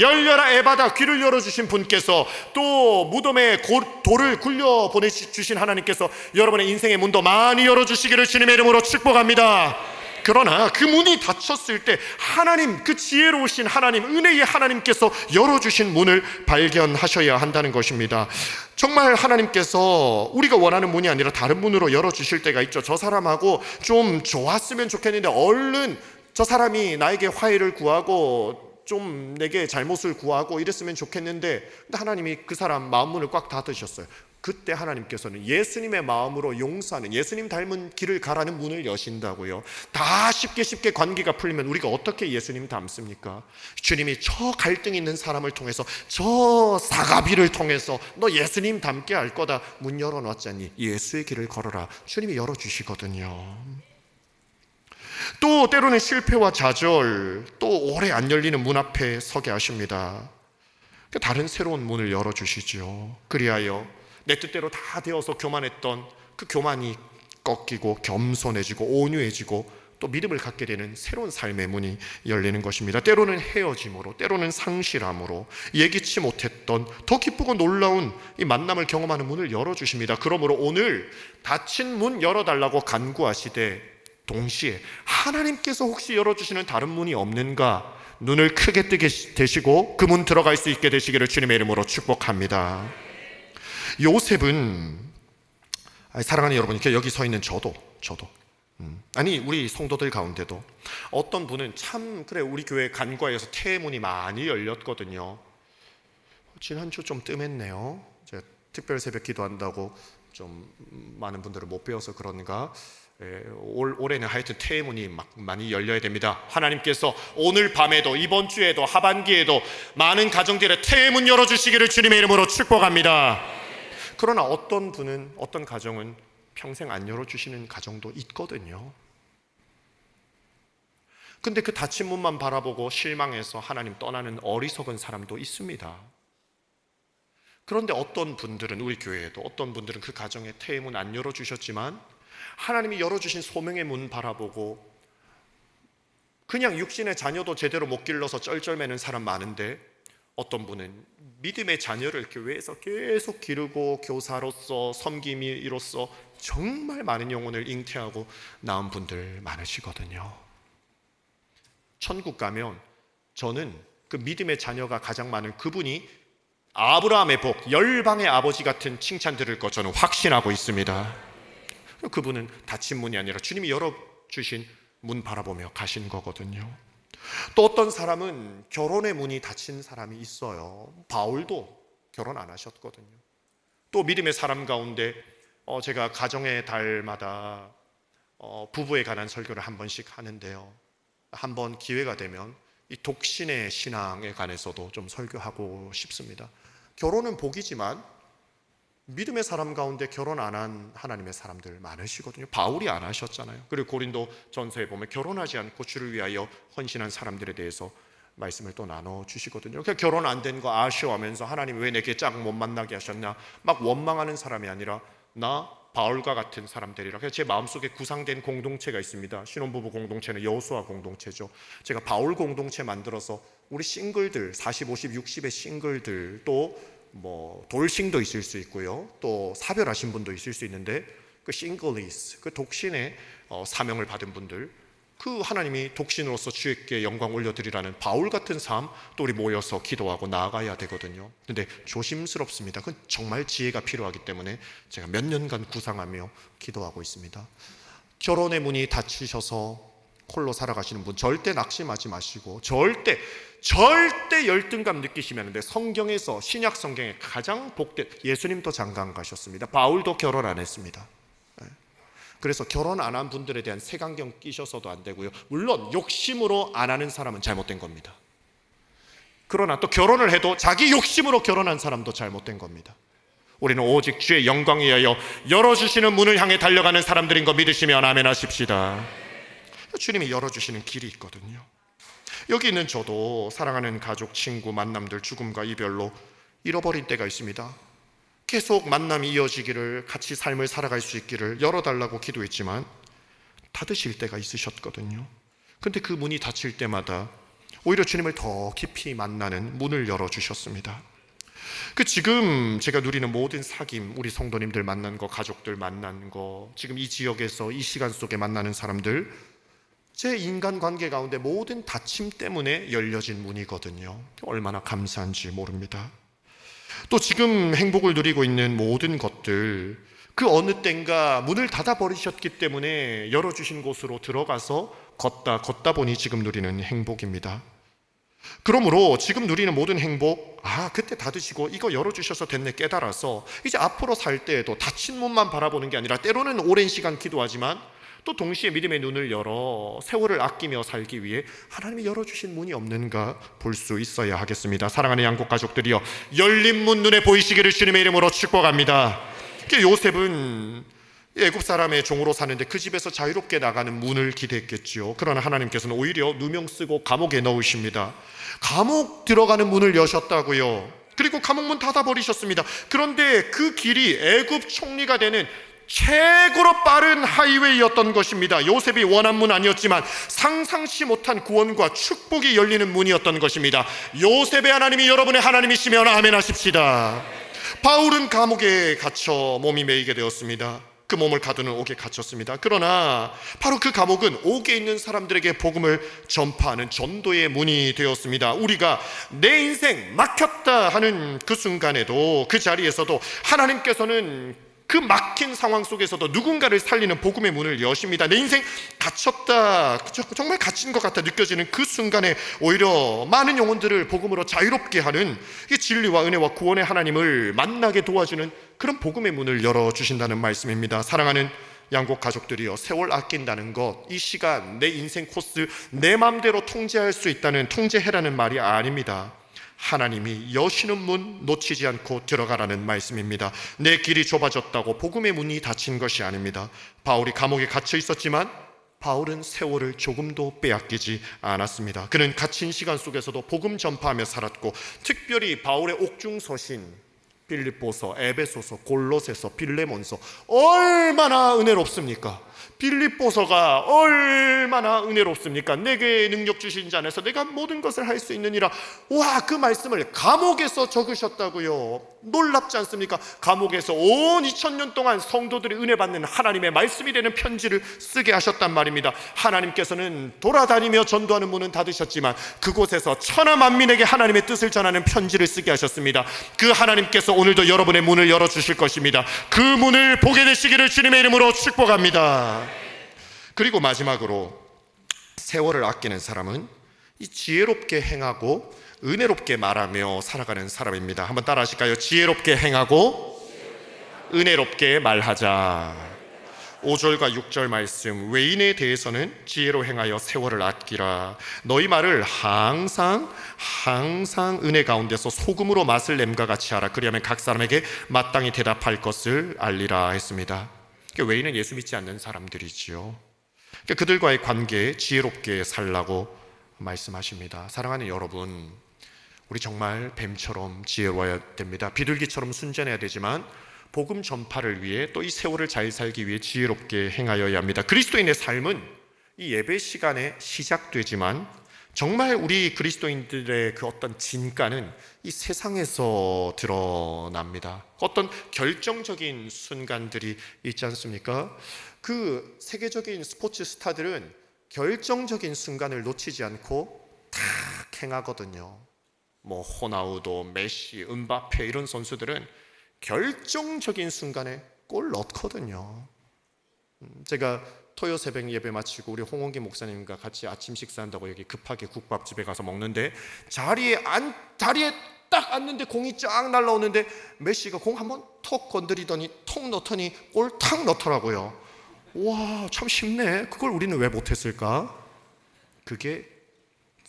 열려라 에바다, 귀를 열어주신 분께서 또 무덤에 돌을 굴려 보내주신 하나님께서 여러분의 인생의 문도 많이 열어주시기를 주님의 이름으로 축복합니다. 그러나 그 문이 닫혔을 때 하나님, 그 지혜로우신 하나님, 은혜의 하나님께서 열어주신 문을 발견하셔야 한다는 것입니다. 정말 하나님께서 우리가 원하는 문이 아니라 다른 문으로 열어주실 때가 있죠. 저 사람하고 좀 좋았으면 좋겠는데 얼른 저 사람이 나에게 화해를 구하고 좀 내게 잘못을 구하고 이랬으면 좋겠는데, 근데 하나님이 그 사람 마음문을 꽉 닫으셨어요. 그때 하나님께서는 예수님의 마음으로 용서하는, 예수님 닮은 길을 가라는 문을 여신다고요. 다 쉽게 관계가 풀리면 우리가 어떻게 예수님 닮습니까? 주님이 저 갈등 있는 사람을 통해서, 저 사가비를 통해서 너 예수님 닮게 할 거다 문 열어놨잖니, 예수의 길을 걸어라, 주님이 열어주시거든요. 또 때로는 실패와 좌절, 또 오래 안 열리는 문 앞에 서게 하십니다. 다른 새로운 문을 열어주시죠. 그리하여 내 뜻대로 다 되어서 교만했던 그 교만이 꺾이고 겸손해지고 온유해지고 또 믿음을 갖게 되는 새로운 삶의 문이 열리는 것입니다. 때로는 헤어짐으로, 때로는 상실함으로, 예기치 못했던 더 기쁘고 놀라운 이 만남을 경험하는 문을 열어주십니다. 그러므로 오늘 닫힌 문 열어달라고 간구하시되 동시에 하나님께서 혹시 열어주시는 다른 문이 없는가 눈을 크게 뜨게 되시고 그 문 들어갈 수 있게 되시기를 주님의 이름으로 축복합니다. 요셉은, 사랑하는 여러분, 여기 서 있는 저도 아니 우리 성도들 가운데도 어떤 분은 참 그래 우리 교회 간과에서 퇴문이 많이 열렸거든요. 지난주 좀 뜸했네요. 제가 특별 새벽 기도한다고 좀 많은 분들을 못 배워서 그런가, 올해는 하여튼 퇴문이 막 많이 열려야 됩니다. 하나님께서 오늘 밤에도 이번 주에도 하반기에도 많은 가정들의 퇴문 열어주시기를 주님의 이름으로 축복합니다. 그러나 어떤 분은, 어떤 가정은 평생 안 열어주시는 가정도 있거든요. 근데 그 닫힌 문만 바라보고 실망해서 하나님 떠나는 어리석은 사람도 있습니다. 그런데 어떤 분들은, 우리 교회에도 어떤 분들은 그 가정의 태의 안 열어주셨지만 하나님이 열어주신 소명의 문 바라보고 그냥 육신의 자녀도 제대로 못 길러서 쩔쩔매는 사람 많은데, 어떤 분은 믿음의 자녀를 이렇게 위해서 계속 기르고 교사로서 섬김이로서 정말 많은 영혼을 잉태하고 낳은 분들 많으시거든요. 천국 가면 저는 그 믿음의 자녀가 가장 많은 그분이 아브라함의 복, 열방의 아버지 같은 칭찬 들을 것 저는 확신하고 있습니다. 그분은 닫힌 문이 아니라 주님이 열어주신 문 바라보며 가신 거거든요. 또 어떤 사람은 결혼의 문이 닫힌 사람이 있어요. 바울도 결혼 안 하셨거든요. 또 믿음의 사람 가운데 제가 가정의 달마다 부부에 관한 설교를 한 번씩 하는데요, 한번 기회가 되면 이 독신의 신앙에 관해서도 좀 설교하고 싶습니다. 결혼은 복이지만 믿음의 사람 가운데 결혼 안 한 하나님의 사람들 많으시거든요. 바울이 안 하셨잖아요. 그리고 고린도 전서에 보면 결혼하지 않고 주를 위하여 헌신한 사람들에 대해서 말씀을 또 나눠주시거든요. 그러니까 결혼 안 된 거 아쉬워하면서 하나님 왜 내게 짝 못 만나게 하셨냐 막 원망하는 사람이 아니라 나 바울과 같은 사람 되리라. 그래서 제 마음속에 구상된 공동체가 있습니다. 신혼부부 공동체는 여호수아 공동체죠. 제가 바울 공동체 만들어서 우리 싱글들 40, 50, 60의 싱글들, 또 뭐 돌싱도 있을 수 있고요, 또 사별하신 분도 있을 수 있는데 그 싱글리스, 그 독신의 사명을 받은 분들, 그 하나님이 독신으로서 주에게 영광 올려드리라는 바울 같은 삶, 또 우리 모여서 기도하고 나아가야 되거든요. 근데 조심스럽습니다. 그건 정말 지혜가 필요하기 때문에 제가 몇 년간 구상하며 기도하고 있습니다. 결혼의 문이 닫히셔서 홀로 살아가시는 분 절대 낙심하지 마시고 절대 열등감 느끼시면 안 돼요. 성경에서, 신약 성경에 가장 복된, 예수님도 장가안 가셨습니다. 바울도 결혼 안 했습니다. 그래서 결혼 안 한 분들에 대한 색안경 끼셔서도 안 되고요, 물론 욕심으로 안 하는 사람은 잘못된 겁니다. 그러나 또 결혼을 해도 자기 욕심으로 결혼한 사람도 잘못된 겁니다. 우리는 오직 주의 영광 위하여 열어주시는 문을 향해 달려가는 사람들인 거 믿으시면 아멘 하십시다. 주님이 열어주시는 길이 있거든요. 여기 있는 저도 사랑하는 가족, 친구, 만남들 죽음과 이별로 잃어버린 때가 있습니다. 계속 만남이 이어지기를, 같이 삶을 살아갈 수 있기를 열어달라고 기도했지만 닫으실 때가 있으셨거든요. 근데 그 문이 닫힐 때마다 오히려 주님을 더 깊이 만나는 문을 열어주셨습니다. 지금 제가 누리는 모든 사귐, 우리 성도님들 만난 거, 가족들 만난 거, 지금 이 지역에서 이 시간 속에 만나는 사람들, 제 인간관계 가운데 모든 닫힘 때문에 열려진 문이거든요. 얼마나 감사한지 모릅니다. 또 지금 행복을 누리고 있는 모든 것들, 그 어느 땐가 문을 닫아버리셨기 때문에 열어주신 곳으로 들어가서 걷다 보니 지금 누리는 행복입니다. 그러므로 지금 누리는 모든 행복, 그때 닫으시고 이거 열어주셔서 됐네 깨달아서 이제 앞으로 살 때에도 닫힌 문만 바라보는 게 아니라 때로는 오랜 시간 기도하지만 또 동시에 믿음의 눈을 열어 세월을 아끼며 살기 위해 하나님이 열어주신 문이 없는가 볼 수 있어야 하겠습니다. 사랑하는 양국 가족들이여, 열린 문 눈에 보이시기를 주님의 이름으로 축복합니다. 요셉은 애굽 사람의 종으로 사는데 그 집에서 자유롭게 나가는 문을 기대했겠지요. 그러나 하나님께서는 오히려 누명 쓰고 감옥에 넣으십니다. 감옥 들어가는 문을 여셨다고요. 그리고 감옥 문 닫아버리셨습니다. 그런데 그 길이 애굽 총리가 되는 최고로 빠른 하이웨이였던 것입니다. 요셉이 원한 문 아니었지만 상상치 못한 구원과 축복이 열리는 문이었던 것입니다. 요셉의 하나님이 여러분의 하나님이시면 아멘 하십시다. 바울은 감옥에 갇혀 몸이 메이게 되었습니다. 그 몸을 가두는 옥에 갇혔습니다. 그러나 바로 그 감옥은 옥에 있는 사람들에게 복음을 전파하는 전도의 문이 되었습니다. 우리가 내 인생 막혔다 하는 그 순간에도, 그 자리에서도 하나님께서는 그 막힌 상황 속에서도 누군가를 살리는 복음의 문을 여십니다. 내 인생 갇혔다, 정말 갇힌 것 같아 느껴지는 그 순간에 오히려 많은 영혼들을 복음으로 자유롭게 하는 이 진리와 은혜와 구원의 하나님을 만나게 도와주는 그런 복음의 문을 열어주신다는 말씀입니다. 사랑하는 양국 가족들이여, 세월 아낀다는 것, 이 시간 내 인생 코스 내 마음대로 통제할 수 있다는, 통제해라는 말이 아닙니다. 하나님이 여시는 문 놓치지 않고 들어가라는 말씀입니다. 내 길이 좁아졌다고 복음의 문이 닫힌 것이 아닙니다. 바울이 감옥에 갇혀 있었지만 바울은 세월을 조금도 빼앗기지 않았습니다. 그는 갇힌 시간 속에서도 복음 전파하며 살았고, 특별히 바울의 옥중서신 빌립보서, 에베소서, 골로새서, 빌레몬서 얼마나 은혜롭습니까? 빌립보서가 얼마나 은혜롭습니까? 내게 능력 주신 자 안에서 내가 모든 것을 할 수 있느니라. 와, 그 말씀을 감옥에서 적으셨다고요. 놀랍지 않습니까? 감옥에서 온 2000년 동안 성도들이 은혜 받는 하나님의 말씀이 되는 편지를 쓰게 하셨단 말입니다. 하나님께서는 돌아다니며 전도하는 문은 닫으셨지만 그곳에서 천하 만민에게 하나님의 뜻을 전하는 편지를 쓰게 하셨습니다. 그 하나님께서 오늘도 여러분의 문을 열어주실 것입니다. 그 문을 보게 되시기를 주님의 이름으로 축복합니다. 그리고 마지막으로, 세월을 아끼는 사람은 이 지혜롭게 행하고 은혜롭게 말하며 살아가는 사람입니다. 한번 따라 하실까요? 지혜롭게 행하고 은혜롭게 말하자. 5절과 6절 말씀, 외인에 대해서는 지혜로 행하여 세월을 아끼라. 너희 말을 항상 은혜 가운데서 소금으로 맛을 냄과 같이 하라. 그리하면 각 사람에게 마땅히 대답할 것을 알리라 했습니다. 외인은 예수 믿지 않는 사람들이지요. 그들과의 관계에 지혜롭게 살라고 말씀하십니다. 사랑하는 여러분, 우리 정말 뱀처럼 지혜로워야 됩니다. 비둘기처럼 순전해야 되지만 복음 전파를 위해 또 이 세월을 잘 살기 위해 지혜롭게 행하여야 합니다. 그리스도인의 삶은 이 예배 시간에 시작되지만 정말 우리 그리스도인들의 그 어떤 진가는 이 세상에서 드러납니다. 어떤 결정적인 순간들이 있지 않습니까? 그 세계적인 스포츠 스타들은 결정적인 순간을 놓치지 않고 탁 행하거든요. 뭐 호나우도, 메시, 은바페 이런 선수들은 결정적인 순간에 골 넣거든요. 제가 토요 새벽 예배 마치고 우리 홍원기 목사님과 같이 아침 식사한다고 여기 급하게 국밥집에 가서 먹는데 자리에 딱 앉는데 공이 쫙 날라오는데 메시가 공 한번 톡 건드리더니 톡 넣더니 골 탁 넣더라고요. 와, 참 쉽네. 그걸 우리는 왜 못했을까? 그게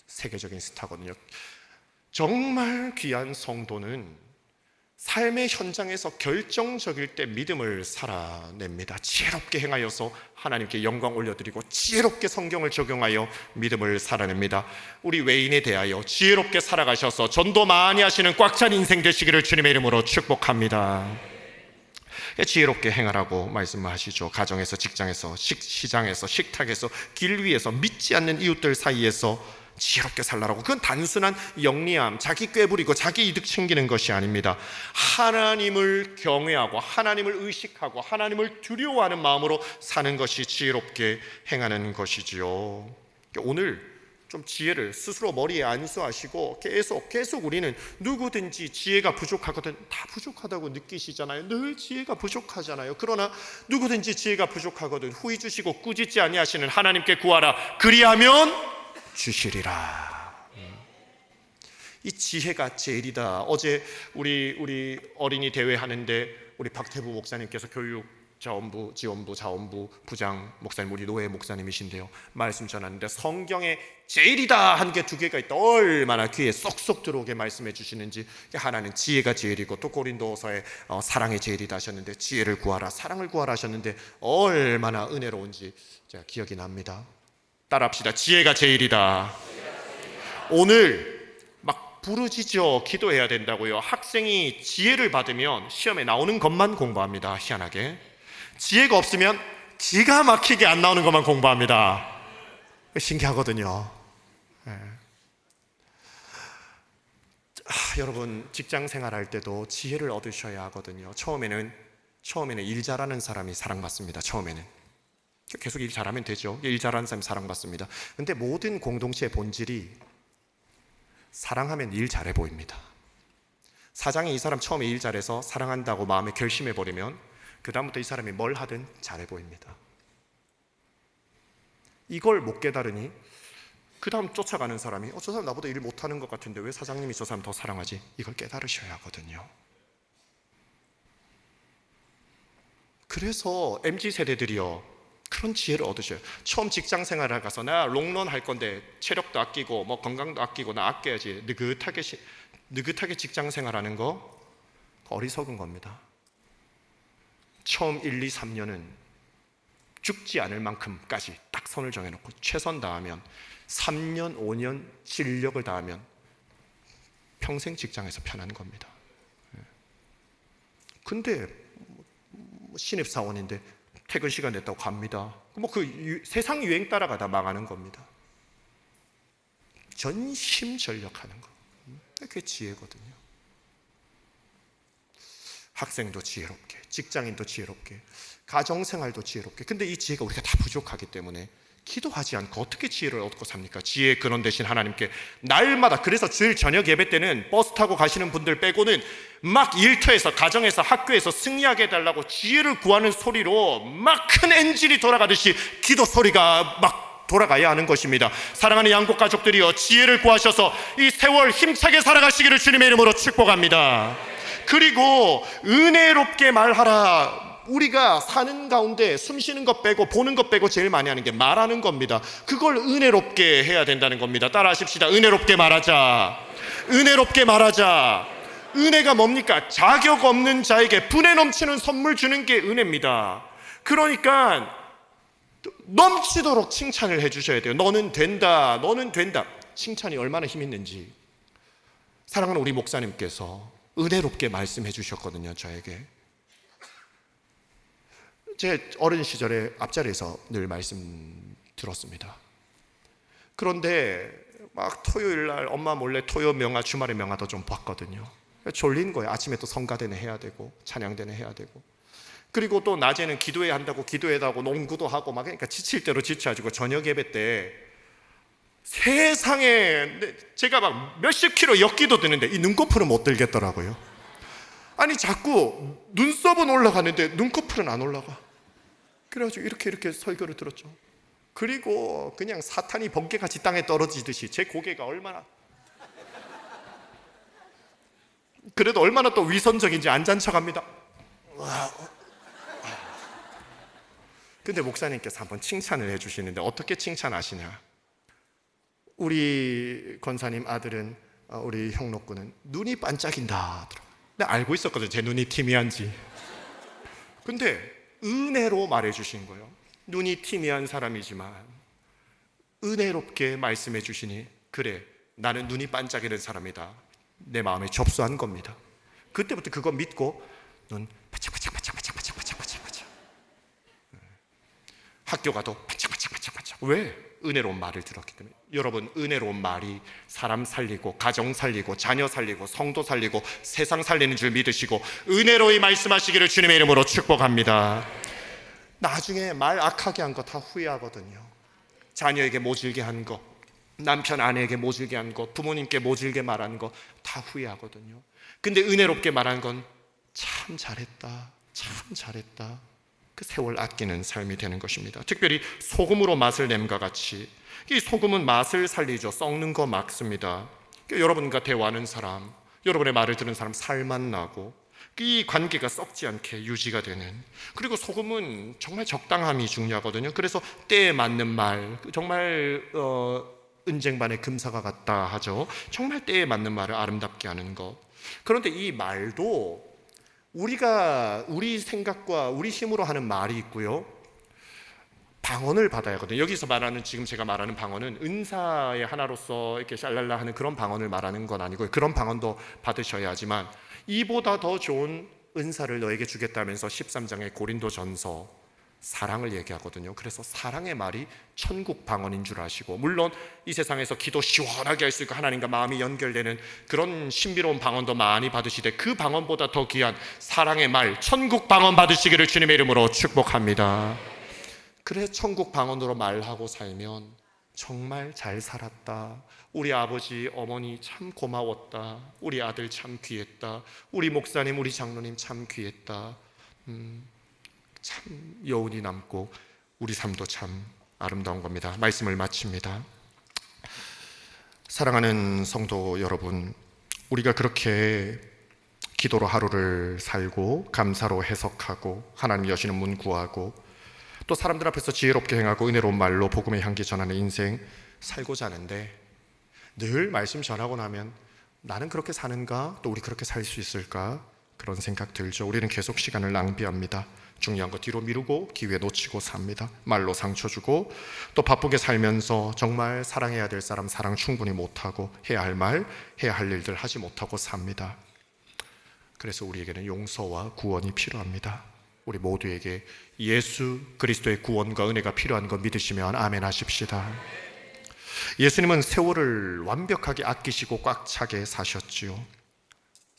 세계적인 스타거든요. 정말 귀한 성도는 삶의 현장에서 결정적일 때 믿음을 살아냅니다. 지혜롭게 행하여서 하나님께 영광 올려드리고 지혜롭게 성경을 적용하여 믿음을 살아냅니다. 우리 외인에 대하여 지혜롭게 살아가셔서 전도 많이 하시는 꽉 찬 인생 되시기를 주님의 이름으로 축복합니다. 지혜롭게 행하라고 말씀하시죠. 가정에서, 직장에서, 시장에서, 식탁에서, 길 위에서, 믿지 않는 이웃들 사이에서 지혜롭게 살라라고. 그건 단순한 영리함, 자기 꾀부리고 자기 이득 챙기는 것이 아닙니다. 하나님을 경외하고 하나님을 의식하고 하나님을 두려워하는 마음으로 사는 것이 지혜롭게 행하는 것이지요. 오늘 좀 지혜를 스스로 머리에 안수하시고 계속 우리는 누구든지 지혜가 부족하거든. 다 부족하다고 느끼시잖아요. 늘 지혜가 부족하잖아요. 그러나 누구든지 지혜가 부족하거든 후히 주시고 꾸짖지 아니하시는 하나님께 구하라. 그리하면 주시리라. 이 지혜가 제일이다. 어제 우리 어린이 대회 하는데 우리 박태부 목사님께서 교육자원부, 지원부, 자원부 부장 목사님, 우리 노예 목사님이신데요, 말씀 전하는데 성경에 제일이다 한 게 두 개가 있다. 얼마나 귀에 쏙쏙 들어오게 말씀해 주시는지. 하나는 지혜가 제일이고 또 고린도서에 사랑이 제일이다 하셨는데 지혜를 구하라, 사랑을 구하라 하셨는데 얼마나 은혜로운지 제가 기억이 납니다. 따라합시다. 지혜가 제일이다. 오늘 막 부르짖어 기도해야 된다고요. 학생이 지혜를 받으면 시험에 나오는 것만 공부합니다. 희한하게 지혜가 없으면 기가 막히게 안 나오는 것만 공부합니다. 신기하거든요. 네. 여러분, 직장 생활할 때도 지혜를 얻으셔야 하거든요. 처음에는 일 잘하는 사람이 사랑받습니다. 처음에는 계속 일 잘하면 되죠. 일 잘하는 사람이 사랑받습니다. 근데 모든 공동체의 본질이 사랑하면 일 잘해 보입니다. 사장이 이 사람 처음에 일 잘해서 사랑한다고 마음에 결심해 버리면 그 다음부터 이 사람이 뭘 하든 잘해 보입니다. 이걸 못 깨달으니 그 다음 쫓아가는 사람이 저 사람 나보다 일 못하는 것 같은데 왜 사장님이 저 사람 더 사랑하지? 이걸 깨달으셔야 하거든요. 그래서 MZ세대들이요, 그런 지혜를 얻으셔요. 처음 직장 생활을 가서 나 롱런 할 건데 체력도 아끼고 뭐 건강도 아끼고 나 아껴야지, 느긋하게 직장 생활하는 거 어리석은 겁니다. 처음 1, 2, 3년은 죽지 않을 만큼까지 딱 딱 선을 정해놓고 최선 다하면 3년, 5년 진력을 다하면 평생 직장에서 편한 겁니다. 근데 신입사원인데 퇴근 시간 됐다고 갑니다. 세상 유행 따라가다 망하는 겁니다. 전심전력하는 거. 그게 지혜거든요. 학생도 지혜롭게, 직장인도 지혜롭게, 가정생활도 지혜롭게. 근데 이 지혜가 우리가 다 부족하기 때문에 기도하지 않고 어떻게 지혜를 얻고 삽니까? 지혜의 근원 되신 하나님께 날마다, 그래서 주일 저녁 예배 때는 버스 타고 가시는 분들 빼고는 막 일터에서, 가정에서, 학교에서 승리하게 해달라고 지혜를 구하는 소리로 막 큰 엔진이 돌아가듯이 기도 소리가 막 돌아가야 하는 것입니다. 사랑하는 양국 가족들이여, 지혜를 구하셔서 이 세월 힘차게 살아가시기를 주님의 이름으로 축복합니다. 그리고 은혜롭게 말하라. 우리가 사는 가운데 숨 쉬는 것 빼고, 보는 것 빼고 제일 많이 하는 게 말하는 겁니다. 그걸 은혜롭게 해야 된다는 겁니다. 따라 하십시다. 은혜롭게 말하자. 은혜롭게 말하자. 은혜가 뭡니까? 자격 없는 자에게 분에 넘치는 선물 주는 게 은혜입니다. 그러니까 넘치도록 칭찬을 해주셔야 돼요. 너는 된다, 너는 된다. 칭찬이 얼마나 힘 있는지 사랑하는 우리 목사님께서 은혜롭게 말씀해 주셨거든요. 저에게. 제 어린 시절에 앞자리에서 늘 말씀 들었습니다. 그런데 막 토요일 날 엄마 몰래 토요 명화, 주말의 명화도 좀 봤거든요. 졸린 거예요. 아침에 또 성가대는 해야 되고 찬양대는 해야 되고, 그리고 또 낮에는 기도해야 한다고 기도해야 하고 농구도 하고 막, 그러니까 지칠 대로 지쳐가지고 저녁 예배 때 세상에 제가 막 몇십 킬로 엮기도 드는데 이 눈꺼풀은 못 들겠더라고요. 아니 자꾸 눈썹은 올라가는데 눈꺼풀은 안 올라가. 그래가지고 이렇게 설교를 들었죠. 그리고 그냥 사탄이 번개같이 땅에 떨어지듯이 제 고개가 얼마나, 그래도 얼마나 또 위선적인지 안 잔척합니다. 근데 목사님께서 한번 칭찬을 해주시는데 어떻게 칭찬하시냐? 우리 권사님 아들은, 우리 형록군은 눈이 반짝인다. 근데 알고 있었거든요. 제 눈이 희미한지. 근데 은혜로 말해주신 거예요. 눈이 희미한 사람이지만 은혜롭게 말씀해 주시니, 그래, 나는 눈이 반짝이는 사람이다. 내 마음에 접수한 겁니다. 그때부터 그거 믿고 눈 반짝반짝반짝반짝반짝. 학교 가도 반짝반짝반짝반짝. 왜? 은혜로운 말을 들었기 때문에. 여러분, 은혜로운 말이 사람 살리고, 가정 살리고, 자녀 살리고, 성도 살리고, 세상 살리는 줄 믿으시고 은혜로이 말씀하시기를 주님의 이름으로 축복합니다. 나중에 말 악하게 한 거 다 후회하거든요. 자녀에게 모질게 한 거, 남편 아내에게 모질게 한 거, 부모님께 모질게 말한 거 다 후회하거든요. 근데 은혜롭게 말한 건 참 잘했다, 참 잘했다. 그 세월 아끼는 삶이 되는 것입니다. 특별히 소금으로 맛을 냄과 같이, 이 소금은 맛을 살리죠. 썩는 거 막습니다. 여러분과 대화하는 사람, 여러분의 말을 듣는 사람 살맛 나고, 이 관계가 썩지 않게 유지가 되는. 그리고 소금은 정말 적당함이 중요하거든요. 그래서 때에 맞는 말, 정말 은쟁반의 금사가 같다 하죠. 정말 때에 맞는 말을 아름답게 하는 것. 그런데 이 말도 우리 생각과 우리 힘으로 하는 말이 있고요, 방언을 받아야 하거든요. 여기서 말하는, 지금 제가 말하는 방언은 은사의 하나로서 이렇게 샬랄라 하는 그런 방언을 말하는 건 아니고요. 그런 방언도 받으셔야 하지만 이보다 더 좋은 은사를 너에게 주겠다면서 13장의 고린도전서 사랑을 얘기하거든요. 그래서 사랑의 말이 천국 방언인 줄 아시고, 물론 이 세상에서 기도 시원하게 할 수 있고 하나님과 마음이 연결되는 그런 신비로운 방언도 많이 받으시되, 그 방언보다 더 귀한 사랑의 말, 천국 방언 받으시기를 주님의 이름으로 축복합니다. 그래, 천국 방언으로 말하고 살면 정말 잘 살았다, 우리 아버지 어머니 참 고마웠다, 우리 아들 참 귀했다, 우리 목사님 우리 장로님 참 귀했다, 참 여운이 남고 우리 삶도 참 아름다운 겁니다. 말씀을 마칩니다. 사랑하는 성도 여러분, 우리가 그렇게 기도로 하루를 살고, 감사로 해석하고, 하나님 여시는 문 구하고, 또 사람들 앞에서 지혜롭게 행하고 은혜로운 말로 복음의 향기 전하는 인생 살고자 하는데, 늘 말씀 전하고 나면 나는 그렇게 사는가? 또 우리 그렇게 살 수 있을까? 그런 생각 들죠. 우리는 계속 시간을 낭비합니다. 중요한 거 뒤로 미루고 기회 놓치고 삽니다. 말로 상처 주고 또 바쁘게 살면서 정말 사랑해야 될 사람 사랑 충분히 못하고 해야 할 말, 해야 할 일들 하지 못하고 삽니다. 그래서 우리에게는 용서와 구원이 필요합니다. 우리 모두에게 예수 그리스도의 구원과 은혜가 필요한 거 믿으시면 아멘 하십시다. 예수님은 세월을 완벽하게 아끼시고 꽉 차게 사셨지요.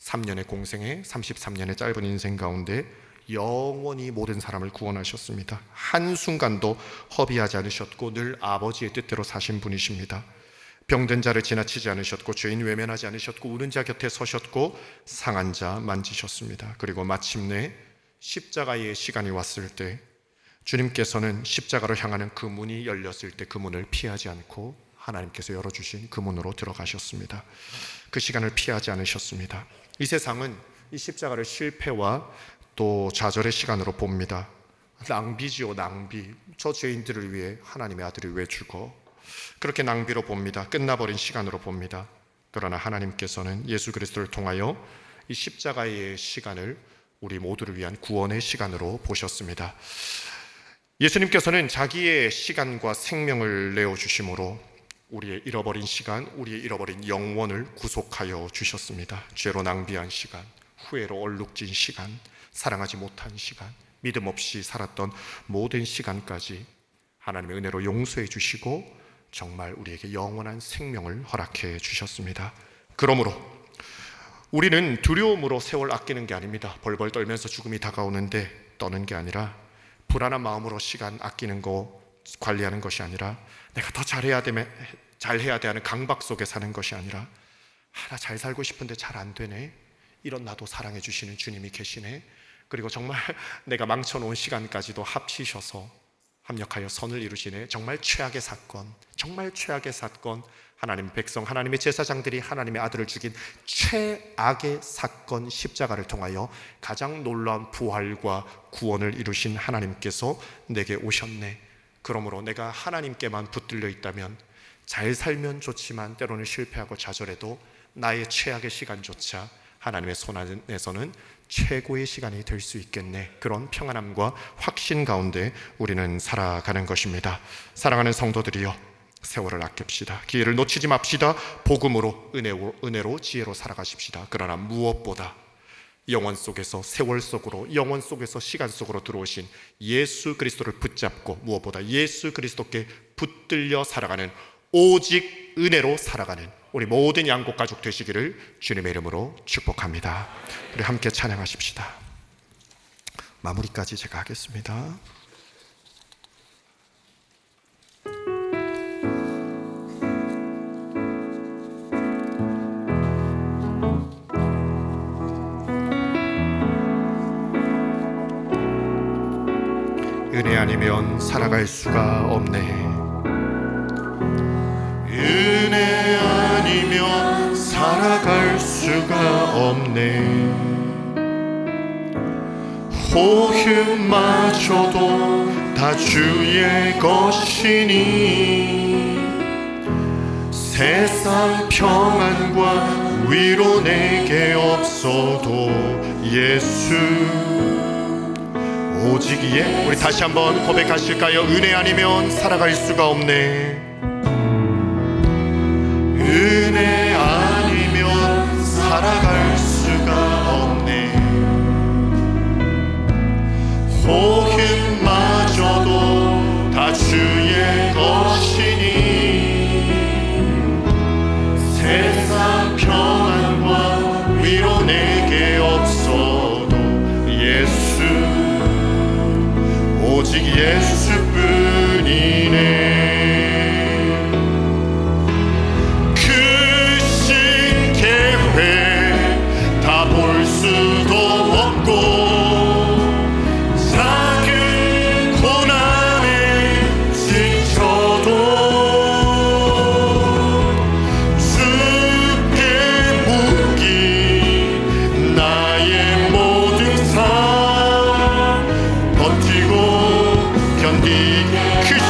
3년의 공생에 33년의 짧은 인생 가운데 영원히 모든 사람을 구원하셨습니다. 한순간도 허비하지 않으셨고 늘 아버지의 뜻대로 사신 분이십니다. 병든 자를 지나치지 않으셨고 죄인 외면하지 않으셨고 우는 자 곁에 서셨고 상한 자 만지셨습니다. 그리고 마침내 십자가의 시간이 왔을 때 주님께서는 십자가로 향하는 그 문이 열렸을 때 그 문을 피하지 않고 하나님께서 열어주신 그 문으로 들어가셨습니다. 그 시간을 피하지 않으셨습니다. 이 세상은 이 십자가를 실패와 또 좌절의 시간으로 봅니다. 낭비지요, 낭비. 저 죄인들을 위해 하나님의 아들이 왜 죽어? 그렇게 낭비로 봅니다. 끝나버린 시간으로 봅니다. 그러나 하나님께서는 예수 그리스도를 통하여 이 십자가의 시간을 우리 모두를 위한 구원의 시간으로 보셨습니다. 예수님께서는 자기의 시간과 생명을 내어주심으로 우리의 잃어버린 시간, 우리의 잃어버린 영혼을 구속하여 주셨습니다. 죄로 낭비한 시간, 후회로 얼룩진 시간, 사랑하지 못한 시간, 믿음 없이 살았던 모든 시간까지 하나님의 은혜로 용서해 주시고 정말 우리에게 영원한 생명을 허락해 주셨습니다. 그러므로 우리는 두려움으로 세월 아끼는 게 아닙니다. 벌벌 떨면서 죽음이 다가오는데 떠는 게 아니라 불안한 마음으로 시간 아끼는 거 관리하는 것이 아니라 내가 더 잘해야 돼 하는 강박 속에 사는 것이 아니라 나 잘 살고 싶은데 잘 안 되네. 이런 나도 사랑해 주시는 주님이 계시네. 그리고 정말 내가 망쳐놓은 시간까지도 합치셔서 합력하여 선을 이루시네. 정말 최악의 사건, 정말 최악의 사건, 하나님의 백성, 하나님의 제사장들이 하나님의 아들을 죽인 최악의 사건 십자가를 통하여 가장 놀라운 부활과 구원을 이루신 하나님께서 내게 오셨네. 그러므로 내가 하나님께만 붙들려 있다면 잘 살면 좋지만 때로는 실패하고 좌절해도 나의 최악의 시간조차 하나님의 손 안에서는 최고의 시간이 될 수 있겠네. 그런 평안함과 확신 가운데 우리는 살아가는 것입니다. 사랑하는 성도들이여, 세월을 아낍시다. 기회를 놓치지 맙시다. 복음으로 은혜로 지혜로 살아가십시다. 그러나 무엇보다 영원 속에서 세월 속으로 영원 속에서 시간 속으로 들어오신 예수 그리스도를 붙잡고 무엇보다 예수 그리스도께 붙들려 살아가는 오직 은혜로 살아가는 우리 모든 양곡 가족 되시기를 주님의 이름으로 축복합니다. 우리 함께 찬양하십시다. 마무리까지 제가 하겠습니다. 은혜 아니면 살아갈 수가 없네. 은혜 아니면 살아갈 수가 없네. 호흡마저도 다 주의 것이니 세상 평안과 위로 내게 없어도 예수 오직 우리 다시 한번 고백하실까요? 은혜 아니면 살아갈 수가 없네. 은혜 아니면 살아갈 수가 없네. 호흡마저도 다 주의 것이니 세상 평안과 위로 내게 없어도 예수 오직 예수뿐이네. 볼 수도 없고 작은 고난에 지쳐도 주께 묶인 나의 모든 삶 버티고 견디기 크신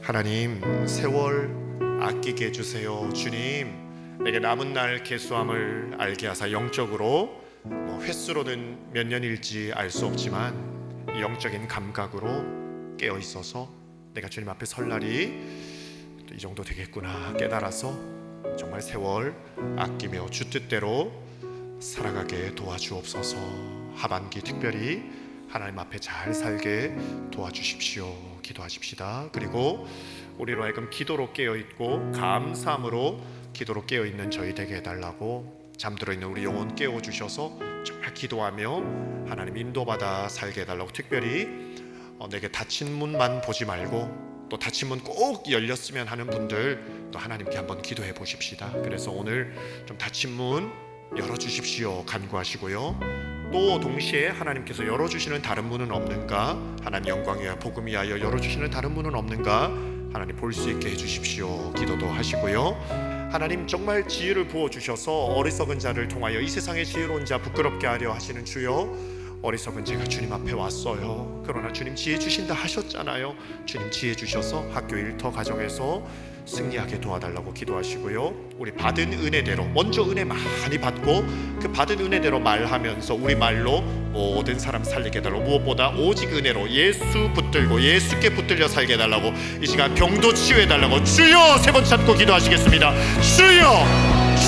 하나님, 세월 아끼게 해주세요. 주님, 내게 남은 날 계수함을 알게 하사 영적으로 횟수로는 몇 년일지 알 수 없지만 이 영적인 감각으로 깨어 있어서 내가 주님 앞에 설 날이 이 정도 되겠구나 깨달아서 정말 세월 아끼며 주 뜻대로 살아가게 도와주옵소서. 하반기 특별히 하나님 앞에 잘 살게 도와주십시오. 기도하십시다. 그리고 우리로 하여금 기도로 깨어있고 감사함으로 기도로 깨어있는 저희 되게 해달라고, 잠들어 있는 우리 영혼 깨워주셔서 정말 기도하며 하나님 인도받아 살게 해달라고, 특별히 내게 닫힌 문만 보지 말고 또 닫힌 문 꼭 열렸으면 하는 분들 또 하나님께 한번 기도해 보십시다. 그래서 오늘 좀 닫힌 문 열어주십시오 간구하시고요. 또 동시에 하나님께서 열어주시는 다른 문은 없는가, 하나님 영광 위하여 복음 위하여 열어주시는 다른 문은 없는가 하나님 볼 수 있게 해주십시오. 기도도 하시고요. 하나님 정말 지혜를 부어주셔서 어리석은 자를 통하여 이 세상의 지혜로운 자 부끄럽게 하려 하시는 주여, 어리석은 제가 주님 앞에 왔어요. 그러나 주님 지혜 주신다 하셨잖아요. 주님 지혜 주셔서 학교 일터 가정에서 승리하게 도와달라고 기도하시고요. 우리 받은 은혜대로 먼저 은혜 많이 받고 그 받은 은혜대로 말하면서 우리 말로 모든 사람 살리게 해달라고, 무엇보다 오직 은혜로 예수 붙들고 예수께 붙들려 살게 해달라고, 이 시간 병도 치유해달라고 주여 세 번 찾고 기도하시겠습니다. 주여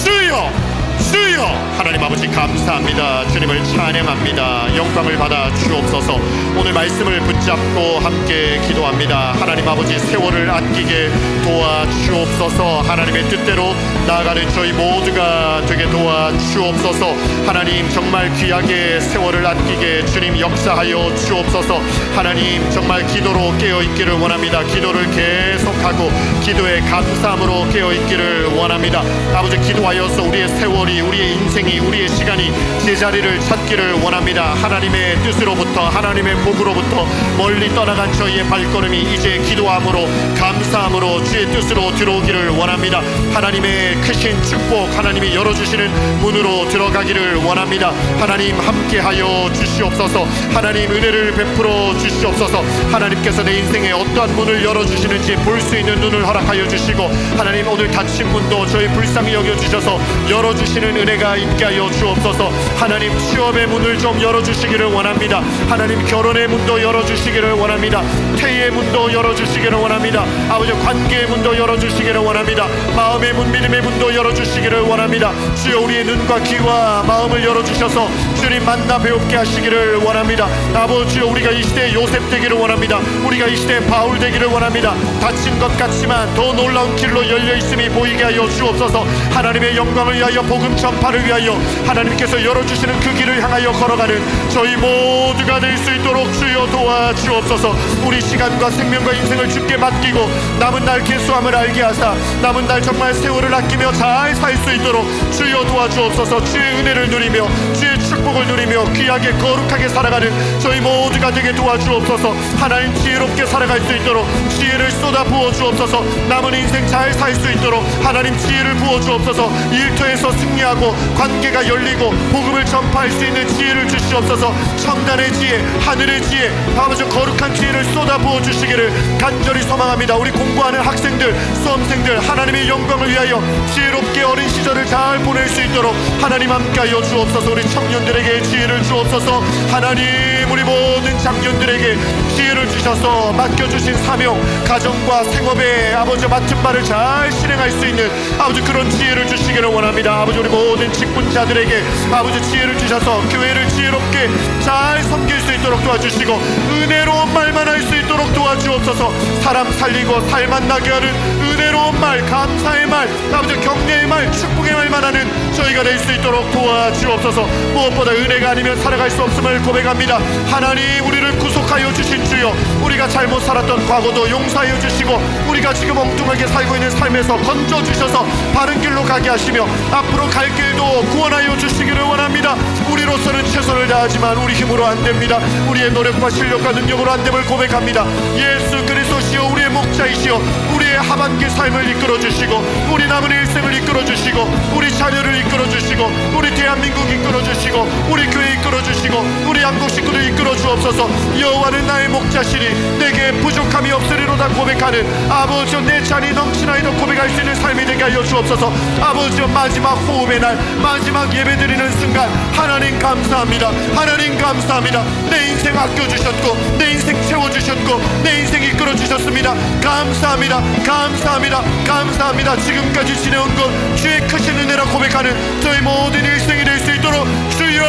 주여 주여. 하나님 아버지 감사합니다. 주님을 찬양합니다. 영광을 받아 주옵소서. 오늘 말씀을 붙잡고 함께 기도합니다. 하나님 아버지 세월을 아끼게 도와주옵소서. 하나님의 뜻대로 나아가는 저희 모두가 되게 도와주옵소서. 하나님 정말 귀하게 세월을 아끼게 주님 역사하여 주옵소서. 하나님 정말 기도로 깨어있기를 원합니다. 기도를 계속하고 기도의 감사함으로 깨어있기를 원합니다. 아버지 기도하여서 우리의 세월이, 우리의 인생이, 우리의 시간이 제자리를 찾기를 원합니다. 하나님의 뜻으로부터, 하나님의 복으로부터 멀리 떠나간 저희의 발걸음이 이제 기도함으로 감사함으로 주의 뜻으로 들어오기를 원합니다. 하나님의 크신 축복, 하나님이 열어주시는 문으로 들어가기를 원합니다. 하나님 함께하여 주시옵소서. 하나님 은혜를 베풀어 주시옵소서. 하나님께서 내 인생에 어떠한 문을 열어주시는지 볼 수 있는 눈을 허락하여 주시고, 하나님 오늘 닫힌 문도 저희 불쌍히 여겨주셔서 열어주시는 은혜가 있게 하여 주옵소서. 하나님 취업의 문을 좀 열어주시기를 원합니다. 하나님 결혼의 문도 열어주시기를 원합니다. 태의 문도 열어주시기를 원합니다. 아버지 관계의 문도 열어주시기를 원합니다. 마음의 문, 믿음의 문도 열어주시기를 원합니다. 주여 우리의 눈과 귀와 마음을 열어주셔서 주님 만나 배웁게 하시기를 원합니다. 아버지여 우리가 이 시대에 요셉 되기를 원합니다. 우리가 이 시대에 바울 되기를 원합니다. 닫힌 것 같지만 더 놀라운 길로 열려있음이 보이게 하여 주옵소서. 하나님의 영광을 위하여 복음 전파를 위하여 하나님께서 열어주시는 그 길을 향하여 걸어가는 저희 모두가 될 수 있도록 주여 도와주옵소서. 우리 시간과 생명과 인생을 주께 맡기고 남은 날 계수함을 알게 하사 남은 날 정말 세월을 아끼며 잘 살 수 있도록 주여 도와주옵소서. 주의 은혜를 누리며 주의 축복을 누리며 귀하게 거룩하게 살아가는 저희 모두가 되게 도와주옵소서. 하나님 지혜롭게 살아갈 수 있도록 지혜를 쏟아 부어 주옵소서. 남은 인생 잘 살 수 있도록 하나님 지혜를 부어 주옵소서. 일터에서 승리하고 관계가 열리고 복음을 전파할 수 있는 지혜를 주시옵소서. 청단의 지혜, 하늘의 지혜, 아버지 거룩한 지혜를 쏟아 부어 주시기를 간절히 소망합니다. 우리 공부하는 학생들, 수험생들 하나님의 영광을 위하여 지혜롭게 어린 시절을 잘 보낼 수 있도록 하나님 함께하여 주옵소서. 우리 청년들에게 지혜를 주옵소서. 하나님 우리 모든 장년들에게 지혜를 주셔서 맡겨주신 사명, 가정과 생업에 아버지 맡은 바를 잘 실행할 수 있는 아버지 그런 지혜를 주시기를 원합니다. 아버지 우리 모든 직분자들에게 아버지 지혜를 주셔서 교회를 지혜롭게 잘 섬길 수 있도록 도와주시고 은혜로운 말만 할 수 있도록 도와주옵소서. 사람 살리고 살만 나게 하는 은혜로운 말, 감사의 말, 아버지 격려의 말, 축복의 말만 하는 저희가 될 수 있도록 도와주옵소서. 무엇보다 은혜가 아니면 살아갈 수 없음을 고백합니다. 하나님 우리를 구속하여 주신 주여, 우리가 잘못 살았던 과거도 용서하여 주시고 우리가 지금 엉뚱하게 살고 있는 삶에서 건져주셔서 바른 길로 가게 하시며 앞으로 갈 길도 구원하여 주시기를 원합니다. 우리로서는 최선을 다하지만 우리 힘으로 안 됩니다. 우리의 노력과 실력과 능력으로 안 됨을 고백합니다. 예수 그리스도시여 우리의 목자이시여 우리의 하반기 삶을 이끌어 주시고 우리 남은 일생을 이끌어 주시고 우리 자녀를 이끌어 주시고 우리 대한민국 이끌어 주시고 우리 교회 이끌어 주시고 우리 양국 식구들 이끌어 주옵소서. 여호와는 나의 목자시니 내게 부족함이 없으리로다 고백하는 아버지여, 내 잔이 넘치나이다 고백할 수 있는 삶이 되게 하여 주옵소서. 아버지여, 마지막 호흡의 날, 마지막 예배 드리는 순간 하나님 감사합니다. 하나님 감사합니다. 내 인생 아껴주셨고 내 인생 채워주셨고 내 인생 이끌어주셨습니다. 감사합니다. 감사합니다. 감사합니다. 지금까지 지내온 것 주의 크신 은혜라 고백하는 저희 모든 일생이 될 수 있도록 주여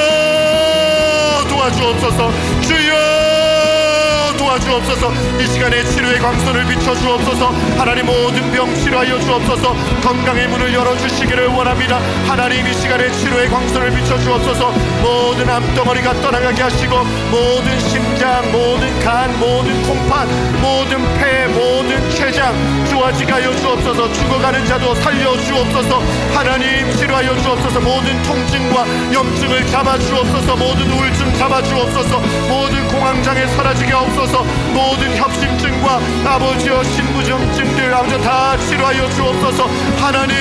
도와주옵소서. 주여 도와주옵소서. 이 시간에 치료의 광선을 비춰주옵소서. 하나님, 모든 병 치료하여 주옵소서. 건강의 문을 열어주시기를 원합니다. 하나님, 이 시간에 치료의 광선을 비춰주옵소서. 모든 암덩어리가 떠나가게 하시고 모든 심장, 모든 간, 모든 콩팥, 모든 폐, 모든 췌장 좋아지게 하여 주옵소서. 죽어가는 자도 살려주옵소서. 하나님, 치료하여 주옵소서. 모든 통증과 염증을 잡아주옵소서. 모든 우울증 잡아주옵소서. 모든 공황장애 사라지게 하옵소서. 모든 협심증과 아버지여 신부전증들 아버지 다 치료하여 주옵소서. 하나님,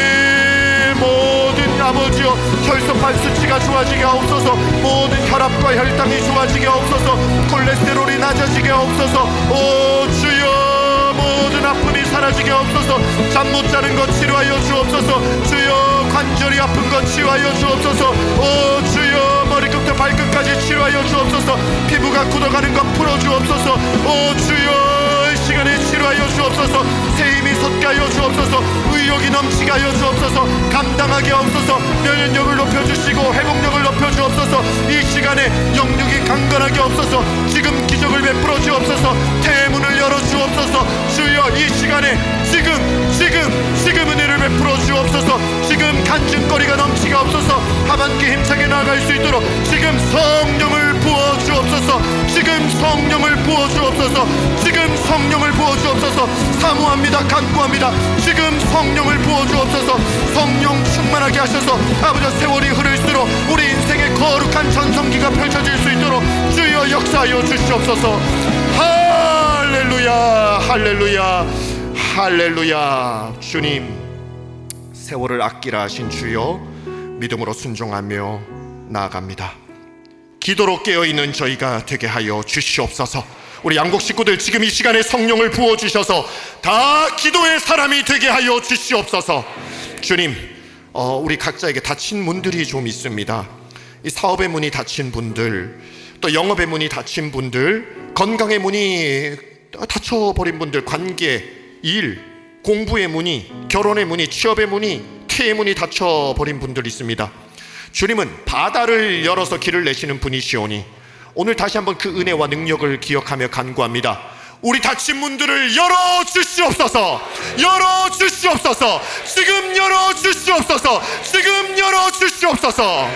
모든 아버지여 혈소판 수치가 좋아지게 하옵소서. 모든 혈압과 혈당이 좋아지게 하옵소서. 콜레스테롤이 낮아지게 하옵소서. 오 주여, 모든 아픔이 사라지게 하옵소서. 잠 못 자는 것 치료하여 주옵소서. 주여, 관절이 아픈 것 치료하여 주옵소서. 오 주여, 머리끝부터 발끝까지 치료하여 주옵소서. 피부가 굳어가는 것 풀어주옵소서. 오 주여, 이 시간에 치료하여 주옵소서. 새 힘이 솟게 하여 주옵소서. 의욕이 넘치게 하여 주옵소서. 감당하게 하옵소서. 면역력을 높여주시고 회복력을 높여주옵소서. 이 시간에 영육이 강건하게 하옵소서. 지금 기적을 베풀어 주옵소서. 태문을 열어 주옵소서. 주여, 이 시간에 지금 은혜를 베풀어 주옵소서. 지금 간증거리가 넘치게 하옵소서. 하반기 힘차게 나아갈 수 있도록 지금 성령을 부어 주옵소서. 지금 성령을 부어 주옵소서. 지금 성령을 부어 주옵소서. 사모합니다. 간구합니다. 지금 성령을 부어 주옵소서. 성령 충만하게 하셔서 아버지, 세월이 흐를수록 우리 인생의 거룩한 전성기가 펼쳐질 수 있도록 주여 역사하여 주시옵소서. 할렐루야, 할렐루야, 할렐루야. 주님, 세월을 아끼라 하신 주여, 믿음으로 순종하며 나아갑니다. 기도로 깨어있는 저희가 되게 하여 주시옵소서. 우리 양국 식구들 지금 이 시간에 성령을 부어주셔서 다 기도의 사람이 되게 하여 주시옵소서. 주님, 우리 각자에게 닫힌 문들이 좀 있습니다. 이 사업의 문이 닫힌 분들, 또 영업의 문이 닫힌 분들, 건강의 문이 닫혀버린 분들, 관계, 일, 공부의 문이, 결혼의 문이, 취업의 문이, 태의 문이 닫혀버린 분들 있습니다. 주님은 바다를 열어서 길을 내시는 분이시오니 오늘 다시 한번 그 은혜와 능력을 기억하며 간구합니다. 우리 닫힌 문들을 열어주시옵소서. 열어주시옵소서. 지금 열어주시옵소서. 지금 열어주시옵소서.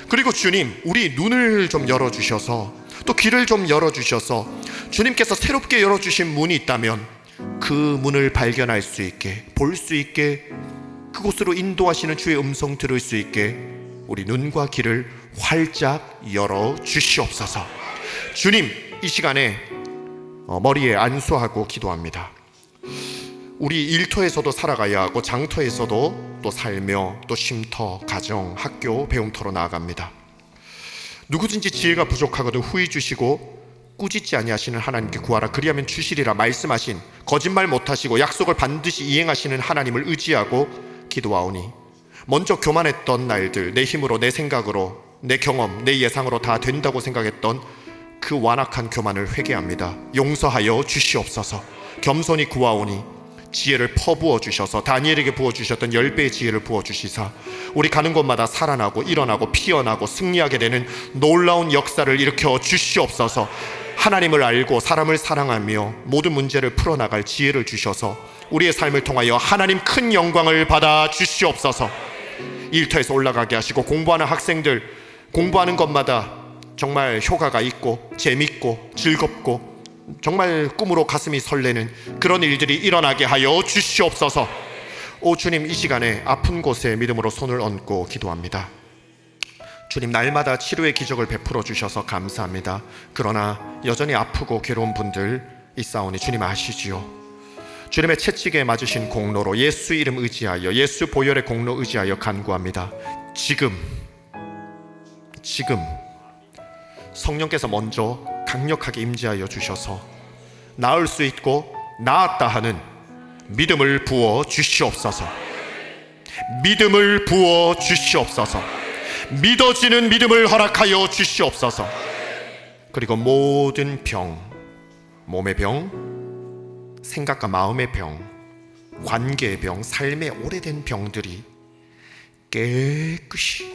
그리고 주님, 우리 눈을 좀 열어주셔서 또 귀를 좀 열어주셔서 주님께서 새롭게 열어주신 문이 있다면 그 문을 발견할 수 있게, 볼 수 있게, 그곳으로 인도하시는 주의 음성 들을 수 있게 우리 눈과 귀를 활짝 열어주시옵소서. 주님, 이 시간에 머리에 안수하고 기도합니다. 우리 일터에서도 살아가야 하고 장터에서도 또 살며 또 쉼터, 가정, 학교, 배움터로 나아갑니다. 누구든지 지혜가 부족하거든 후히 주시고 꾸짖지 아니하시는 하나님께 구하라 그리하면 주시리라 말씀하신, 거짓말 못하시고 약속을 반드시 이행하시는 하나님을 의지하고 기도하오니 먼저 교만했던 날들, 내 힘으로, 내 생각으로, 내 경험, 내 예상으로 다 된다고 생각했던 그 완악한 교만을 회개합니다. 용서하여 주시옵소서. 겸손히 구하오니 지혜를 퍼부어 주셔서 다니엘에게 부어주셨던 10배의 지혜를 부어주시사 우리 가는 곳마다 살아나고 일어나고 피어나고 승리하게 되는 놀라운 역사를 일으켜 주시옵소서. 하나님을 알고 사람을 사랑하며 모든 문제를 풀어나갈 지혜를 주셔서 우리의 삶을 통하여 하나님 큰 영광을 받아 주시옵소서. 일터에서 올라가게 하시고 공부하는 학생들, 공부하는 것마다 정말 효과가 있고 재밌고 즐겁고 정말 꿈으로 가슴이 설레는 그런 일들이 일어나게 하여 주시옵소서. 오 주님, 이 시간에 아픈 곳에 믿음으로 손을 얹고 기도합니다. 주님, 날마다 치료의 기적을 베풀어 주셔서 감사합니다. 그러나 여전히 아프고 괴로운 분들 있사오니 주님 아시지요. 주님의 채찍에 맞으신 공로로 예수 이름 의지하여, 예수 보혈의 공로 의지하여 간구합니다. 지금 성령께서 먼저 강력하게 임재하여 주셔서 나을 수 있고 나았다 하는 믿음을 부어 주시옵소서. 믿음을 부어 주시옵소서. 믿어지는 믿음을 허락하여 주시옵소서. 그리고 모든 병, 몸의 병, 생각과 마음의 병, 관계의 병, 삶의 오래된 병들이 깨끗이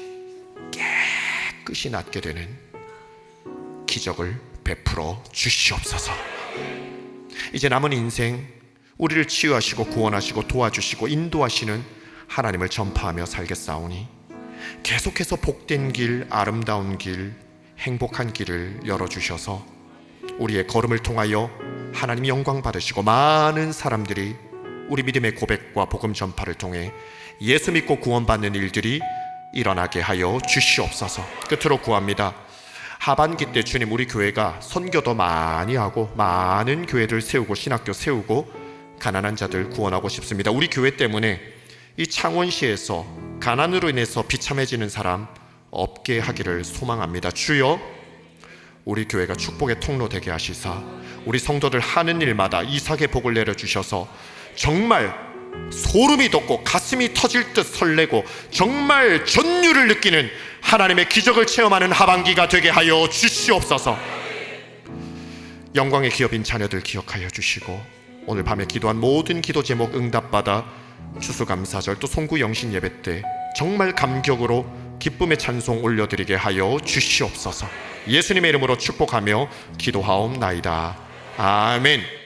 낫게 되는 기적을 베풀어 주시옵소서. 이제 남은 인생 우리를 치유하시고 구원하시고 도와주시고 인도하시는 하나님을 전파하며 살겠사오니 계속해서 복된 길, 아름다운 길, 행복한 길을 열어주셔서 우리의 걸음을 통하여 하나님 영광 받으시고 많은 사람들이 우리 믿음의 고백과 복음 전파를 통해 예수 믿고 구원받는 일들이 일어나게 하여 주시옵소서. 끝으로 구합니다. 하반기 때 주님, 우리 교회가 선교도 많이 하고 많은 교회들 세우고 신학교 세우고 가난한 자들 구원하고 싶습니다. 우리 교회 때문에 이 창원시에서 가난으로 인해서 비참해지는 사람 없게 하기를 소망합니다. 주여, 우리 교회가 축복의 통로 되게 하시사 우리 성도들 하는 일마다 이삭의 복을 내려주셔서 정말 소름이 돋고 가슴이 터질 듯 설레고 정말 전율을 느끼는 하나님의 기적을 체험하는 하반기가 되게 하여 주시옵소서. 영광의 기업인 자녀들 기억하여 주시고 오늘 밤에 기도한 모든 기도 제목 응답받아 추수감사절 또 송구 영신 예배 때 정말 감격으로 기쁨의 찬송 올려드리게 하여 주시옵소서. 예수님의 이름으로 축복하며 기도하옵나이다. 아멘.